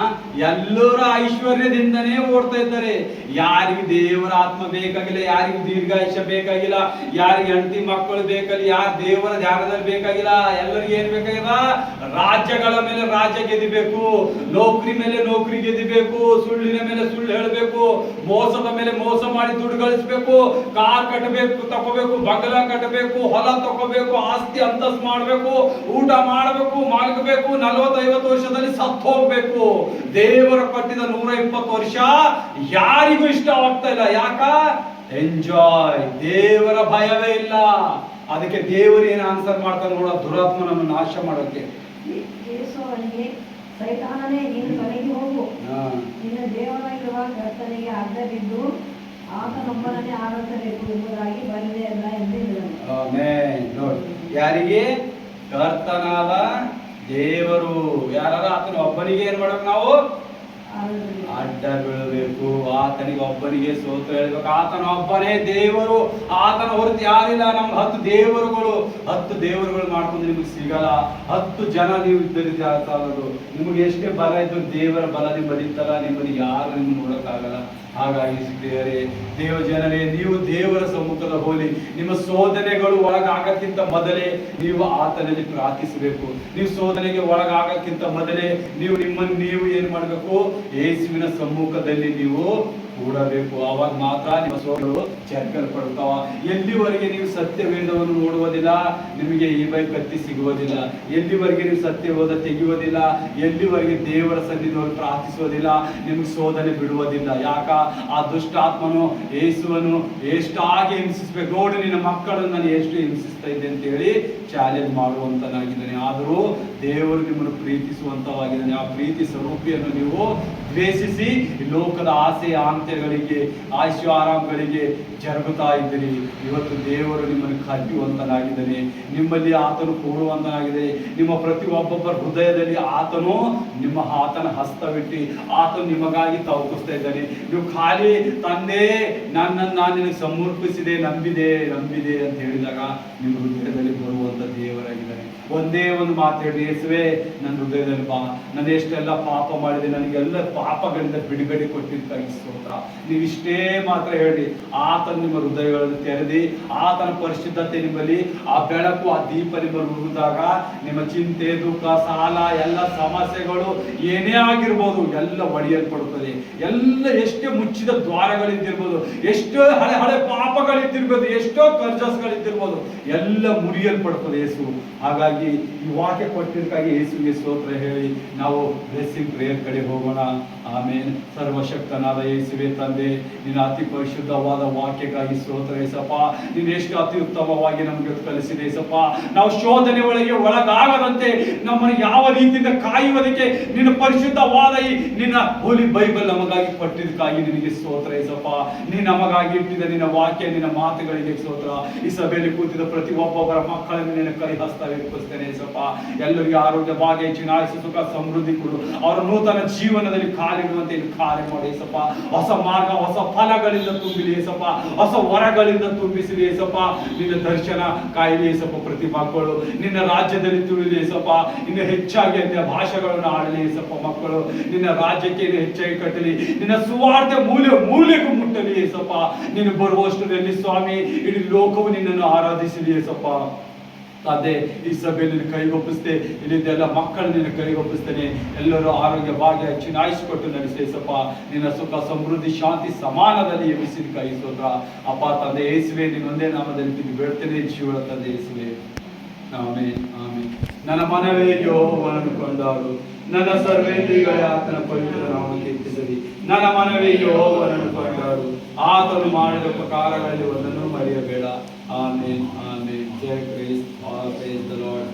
ಎಲ್ಲರ ಐಶ್ವರ್ಯದಿಂದನೇ ಓಡ್ತಾ ಇದ್ದಾರೆ. ಯಾರಿಗೂ ದೇವರ ಆತ್ಮ ಬೇಕಾಗಿಲ್ಲ, ಯಾರಿಗೂ ದೀರ್ಘಾಯುಷ್ಯ ಬೇಕಾಗಿಲ್ಲ, ಯಾರಿಗೆ ಹೆಂಡತಿ ಮಕ್ಕಳು ಬೇಕಾಗಿಲ್ಲ, ಯಾರು ದೇವರ ಧ್ಯಾನದಲ್ಲಿ ಬೇಕಾಗಿಲ್ಲ. ಎಲ್ಲರಿಗೆ ಏನ್ ಬೇಕಾಗಿಲ್ಲ, ರಾಜ್ಯಗಳ ಮೇಲೆ ರಾಜ್ಯ ಗೆದಿಬೇಕು, ನೌಕರಿ ಮೇಲೆ ನೌಕರಿ ಗೆದಿಬೇಕು, ಸುಳ್ಳಿನ ಮೇಲೆ ಸುಳ್ಳು ಹೇಳಬೇಕು, ಮೋಸದ ಮೇಲೆ ಮೋಸ ಮಾಡಿ ದುಡ್ಡು ಗಳಿಸ್ಬೇಕು, ಕಾರ್ ಕಟ್ಟಬೇಕು, ತಗೋಬೇಕು, ಬಂಗಲ ಕಟ್ಟಬೇಕು, ಹೊಲ ತಗೋಬೇಕು, ಆಸ್ತಿ ಅಂತಸ್ತು ಮಾಡಬೇಕು, ಊಟ ಮಾಡಬೇಕು, ಮಲಗಬೇಕು, 40-50 ವರ್ಷದಲ್ಲಿ ಸತ್ತು ಹೋಗ್ಬೇಕು. ದೇವರ ಕೊಟ್ಟಿದ 120 ವರ್ಷ ಯಾರಿಗೂ ಇಷ್ಟವಾಗ್ತಾ ಇಲ್ಲ. ಯಾಕ? ಎಂಜಾಯ್. ದೇವರ ಭಯವೇ ಇಲ್ಲ. ಅದಕ್ಕೆ ದೇವರು ಏನು ಆನ್ಸರ್ ಮಾಡ್ತಾನೆ ನೋಡ, ದುರಾತ್ಮನನ್ನು ನಾಶ ಮಾಡೋಕೆ. ಯೇಸು ಅವನಿಗೆ, ಸೈತಾನನೇ ನೀನು ತೊಲಗಿ ಹೋಗು, ನಿನ್ನ ದೇವರಾಗಿರುವ ಕರ್ತನಿಗೆ ಅಡ್ಡ ಬಿದ್ದು ಆತನೊಬ್ಬನನ್ನೇ ಆರಾಧಿಸಬೇಕು ಎಂಬುದಾಗಿ ಬರೆದಿದೆ ಅಲ್ಲ ಎಂದು ಹೇಳಿದನು. ಆಮೆನ್. ನೋಡಿ, ಯಾರಿಗೆ? ಕರ್ತನಾದ ದೇವರು ಯಾರು, ಆತನ ಒಬ್ಬನಿಗೆ ಏನ್ ಮಾಡ್ಬೇಕು, ನಾವು ಅಡ್ಡ ಬೀಳಬೇಕು. ಆತನಿಗೆ ಒಬ್ಬನಿಗೆ ಸೋತು ಹೇಳ್ಬೇಕು. ಆತನ ಒಬ್ಬನೇ ದೇವರು, ಆತನ ಹೊರತು ಯಾರಿಲ್ಲ. ನಮ್ 10 ದೇವರುಗಳು 10 ದೇವರುಗಳು ಮಾಡ್ಕೊಂಡು ನಿಮ್ಗೆ ಸಿಗಲ್ಲ. 10 ಜನ ನೀವು ಇದ್ದರಿದ್ರೆ ಸಾಲದು. ನಿಮ್ಗೆ ಎಷ್ಟೇ ಬಲ ಇದ್ದು ದೇವರ ಬಲ ನಿಮ್ಮದಿತ್ತಲ್ಲ, ನಿಮ್ಮಲ್ಲಿ ಯಾರು ನಿಮ್ಗೆ ನೋಡಕ್ಕಾಗಲ್ಲ. ಹಾಗಾಗಿ ಸಿದ್ದೇವರೇ, ದೇವ ಜನರೇ, ನೀವು ದೇವರ ಸಮ್ಮುಖದ ಹೋಲಿ. ನಿಮ್ಮ ಶೋಧನೆಗಳು ಒಳಗಾಗಕ್ಕಿಂತ ಮೊದಲೇ ನೀವು ಆತನಲ್ಲಿ ಪ್ರಾರ್ಥಿಸಬೇಕು. ನೀವು ಶೋಧನೆಗೆ ಒಳಗಾಗಕ್ಕಿಂತ ಮೊದಲೇ ನಿಮ್ಮನ್ನು ನೀವು ಏನ್ ಮಾಡ್ಬೇಕು, ಯೇಸುವಿನ ಸಮ್ಮುಖದಲ್ಲಿ ನೀವು ಕೂಡಬೇಕು. ಆವಾಗ ಮಾತ್ರ ನಿಮ್ಮ ಶೋಧನೆಗಳು ಚರ್ಕಲ್ಪಡುತ್ತಾವ. ಎಲ್ಲಿವರೆಗೆ ನೀವು ಸತ್ಯವೇದವನ್ನು ನೋಡುವುದಿಲ್ಲ, ನಿಮಗೆ ಈ ಬೈ ಕತ್ತಿ ಸಿಗುವುದಿಲ್ಲ. ಎಲ್ಲಿವರೆಗೆ ನೀವು ಸತ್ಯವೇದ ತೆಗೆಯುವುದಿಲ್ಲ, ಎಲ್ಲಿವರೆಗೆ ದೇವರ ಸನ್ನಿಧಿಯಲ್ಲಿ ಪ್ರಾರ್ಥಿಸುವುದಿಲ್ಲ, ನಿಮ್ಗೆ ಶೋಧನೆ ಬಿಡುವುದಿಲ್ಲ. ಯಾಕ? ಆ ದುಷ್ಟಾತ್ಮನು ಯೇಸುವನ್ನು ಎಷ್ಟಾಗಿ ಹಿಂಸಿಸ್ಬೇಕು. ನೋಡಿ, ನಿನ್ನ ಮಕ್ಕಳನ್ನು ನಾನು ಎಷ್ಟು ಹಿಂಸಿಸ್ತಾ ಇದ್ದೆ ಅಂತ ಹೇಳಿ ಚಾಲೆಂಜ್ ಮಾಡುವಂತನಾಗಿದ್ದಾನೆ. ಆದರೂ ದೇವರು ನಿಮ್ಮನ್ನು ಪ್ರೀತಿಸುವಂತವಾಗಿದ್ದಾನೆ. ಆ ಪ್ರೀತಿ ಸ್ವರೂಪಿಯನ್ನು ನೀವು ದ್ವೇಷಿಸಿ ಲೋಕದ ಆಸೆ ಆಂತ್ಯಗಳಿಗೆ, ಆರಾಮಗಳಿಗೆ ಜರುಗುತ್ತಾ ಇದ್ದೀರಿ. ಇವತ್ತು ದೇವರು ನಿಮ್ಮನ್ನು ಕರೆಯುವಂತನಾಗಿದ್ದಾನೆ. ನಿಮ್ಮಲ್ಲಿ ಆತನು ಕೂಡುವಂತನಾಗಿದೆ. ನಿಮ್ಮ ಪ್ರತಿ ಒಬ್ಬೊಬ್ಬರ ಹೃದಯದಲ್ಲಿ ಆತನು ಆತನ ಹಸ್ತವಿಟ್ಟು ಆತನು ನಿಮಗಾಗಿ ತವಕಿಸ್ತಾ ಇದ್ದಾನೆ. ನೀವು ಖಾಲಿ ತಂದೆ ನನ್ನನ್ನು ನಾನು ನಿನಗೆ ಸಮರ್ಪಿಸಿದೆ, ನಂಬಿದೆ ಅಂತ ಹೇಳಿದಾಗ ನಿಮ್ಮ ಹೃದಯದಲ್ಲಿ ಬರುವಂತ ದೇವರಾಗಿದ್ದಾನೆ. ಒಂದೇ ಒಂದು ಮಾತು ಹೇಳಿ, ಯೇಸುವೆ ನನ್ನ ಹೃದಯದಲ್ಲಿ ಬಾ, ನಾನು ಎಷ್ಟೆಲ್ಲ ಪಾಪ ಮಾಡಿದೆ, ನನಗೆಲ್ಲ ಪಾಪಗಳಿಂದ ಬಿಡುಗಡೆ ಕೊಟ್ಟಿದ್ದಕ್ಕಾಗಿ ಸ್ತೋತ್ರ. ನೀವು ಇಷ್ಟೇ ಮಾತ್ರ ಹೇಳಿ, ಆತನ ನಿಮ್ಮ ಹೃದಯಗಳನ್ನು ತೆರೆದಿ ಆತನ ಪರಿಶುದ್ಧತೆ ನಿಮ್ಮಲ್ಲಿ ಆ ಬೆಳಕು ಆ ದೀಪ ನಿಮ್ಮಲ್ಲಿ ಉರಿದಾಗ ನಿಮ್ಮ ಚಿಂತೆ ದುಃಖ ಸಾಲ ಎಲ್ಲ ಸಮಸ್ಯೆಗಳು ಏನೇ ಆಗಿರ್ಬೋದು ಎಲ್ಲ ಒಡೆಯಲ್ಪಡುತ್ತದೆ. ಎಲ್ಲ ಎಷ್ಟೇ ಮುಚ್ಚಿದ ದ್ವಾರಗಳಿದ್ದಿರ್ಬೋದು, ಎಷ್ಟೋ ಹಳೆ ಹಳೆ ಪಾಪಗಳಿದ್ದಿರ್ಬೋದು, ಎಷ್ಟೋ ಕರ್ಜಸ್ಗಳಿದ್ದಿರ್ಬೋದು, ಎಲ್ಲ ಮುರಿಯಲ್ಪಡುತ್ತದೆ ಯೇಸು. ಹಾಗಾಗಿ ಈ ವಾಕ್ಯ ಕೊಟ್ಟಿದ್ದಕ್ಕಾಗಿ ಯೇಸುವಿಗೆ ಸ್ತೋತ್ರ ಹೇಳಿ ನಾವು ಬ್ಲೆಸ್ಸಿಂಗ್ ಪ್ರೇಯರ್ ಕಡೆ ಹೋಗೋಣ. ಆಮೇಲೆ ಸರ್ವಶಕ್ತನಾದ ಯೇಸುವೆ ತಂದೆ, ನಿನ್ನ ಅತಿ ಪರಿಶುದ್ಧವಾದ ವಾಕ್ಯಕ್ಕಾಗಿ ಸ್ತೋತ್ರ ಯೇಸಪ್ಪ. ನೀನು ಎಷ್ಟು ಅತಿ ಉತ್ತಮವಾಗಿ ನಮಗೆ ಕಲಿಸಿದೆ ಯೇಸಪ್ಪ. ನಾವು ಶೋಧನೆ ಒಳಗೆ ಒಳಗಾಗದಂತೆ ನಮ್ಮನ್ನು ಯಾವ ರೀತಿಯಿಂದ ಕಾಯುವುದಕ್ಕೆ ನಿನ್ನ ಪರಿಶುದ್ಧವಾದ ಈ ನಿನ್ನ ಹೋಲಿ ಬೈಬಲ್ ನಮಗಾಗಿ ಕೊಟ್ಟಿದ್ದಕ್ಕಾಗಿ ನಿನಗೆ ಸ್ತೋತ್ರ ಯೇಸಪ್ಪ. ನೀ ನಮಗಾಗಿ ಇಟ್ಟಿದ ನಿನ್ನ ವಾಕ್ಯ ನಿನ್ನ ಮಾತುಗಳಿಗೆ ಸ್ತೋತ್ರ. ಈ ಸಭೆಯಲ್ಲಿ ಕೂತಿದ ಪ್ರತಿ ಒಬ್ಬೊಬ್ಬರ ಮಕ್ಕಳನ್ನು ನಿನ್ನ ಕೈ ಹಸ್ತವಿರಿಸ್ತೇನೆ ಯೇಸಪ್ಪ. ಎಲ್ಲರಿಗೂ ಆರೋಗ್ಯ ಭಾಗ್ಯ ಹೆಚ್ಚಿನ ಆಯುಷ್ಯ ಸುಖ ಸಮೃದ್ಧಿ ಕೊಡು. ಅವರ ನೂತನ ಜೀವನದಲ್ಲಿ ಕಾಲಿಡುವಂತೆ ಕಾರ್ಯ ಮಾಡಿ ಯೇಸಪ್ಪ. ಹೊಸ ಮಾರ್ಗ ಹೊಸ ಫಲಗಳಿಂದ ತುಂಬಿಲಿ ಯೇಸಪ್ಪ, ಹೊಸ ವರಗಳಿಂದ ತುಂಬಿಸಲಿ ಯೇಸಪ್ಪ. ನಿನ್ನ ದರ್ಶನ ಕಾಯಲಿ ಯೇಸಪ್ಪ. ಪ್ರತಿ ಮಕ್ಕಳು ನಿನ್ನ ರಾಜ್ಯದಲ್ಲಿ ತುಳಿಲಿ ಯೇಸಪ್ಪ. ಇನ್ನು ಹೆಚ್ಚಾಗಿ ಅನ್ಯ ಭಾಷೆಗಳನ್ನು ಆಡಲಿ ಯೇಸಪ್ಪ. ಮಕ್ಕಳು ನಿನ್ನ ರಾಜ್ಯಕ್ಕೆ ಇನ್ನು ಹೆಚ್ಚಾಗಿ ಕಟ್ಟಲಿ. ನಿನ್ನ ಸುವಾರ್ತೆ ಮೂಲೆಗೂ ಮುಟ್ಟಲಿ ಯೇಸಪ್ಪ. ನೀನು ಬರುವಷ್ಟರಲ್ಲಿ ಸ್ವಾಮಿ ಇಡೀ ಲೋಕವು ನಿನ್ನನ್ನು ಆರಾಧಿಸಲಿ ಯೇಸಪ್ಪ. ಅದೇ ಈ ಸಭೆಯಲ್ಲಿ ಕೈಗೊಪ್ಪಿಸ್ತೇ, ಇಲ್ಲಿದ್ದೆಲ್ಲ ಮಕ್ಕಳು ನಿನ್ನ ಕೈಗೊಪ್ಪಿಸ್ತೇನೆ. ಎಲ್ಲರೂ ಆರೋಗ್ಯ ಭಾಗ್ಯ ಹೆಚ್ಚಿನ ಆಯುಷ್ ಕೊಟ್ಟು ನಡೆಸೇಸಪ್ಪ. ನಿನ್ನ ಸುಖ ಸಮೃದ್ಧಿ ಶಾಂತಿ ಸಮಾನದಲ್ಲಿ ಎಬ್ಬಿಸಿದ ಕೈ ಸ್ತೋತ್ರ ಅಪ್ಪ ತಂದೆ ಯೇಸುವೆ. ನೀನು ಒಂದೇ ನಾಮದಲ್ಲಿ ಬಿದ್ದು ಬೇಡ್ತೇನೆ ಜೀವನ ತಂದೆ ಯೇಸುವೆ. Amen amen. ನನ್ನ ಮನವೇ ಯೆಹೋವನನ್ನು ಕೊಂಡಾಡು, ನನ್ನ ಸರ್ವೇಂದ್ರಿಯಗಳೇ ಆತನ ಪವಿತ್ರ ನಾಮಕ್ಕೆ ಕೀರ್ತಿಸಲಿ. ನನ್ನ ಮನವೇ ಯೆಹೋವನನ್ನು ಕೊಂಡಾಡು, ಆತನು ಮಾಡಿದ ಉಪಕಾರಗಳಲ್ಲಿ ಒಂದನ್ನು ಮರೆಯಬೇಡ. Amen amen. ಜಯ ಕ್ರಿಸ್ತ. Praise the Lord.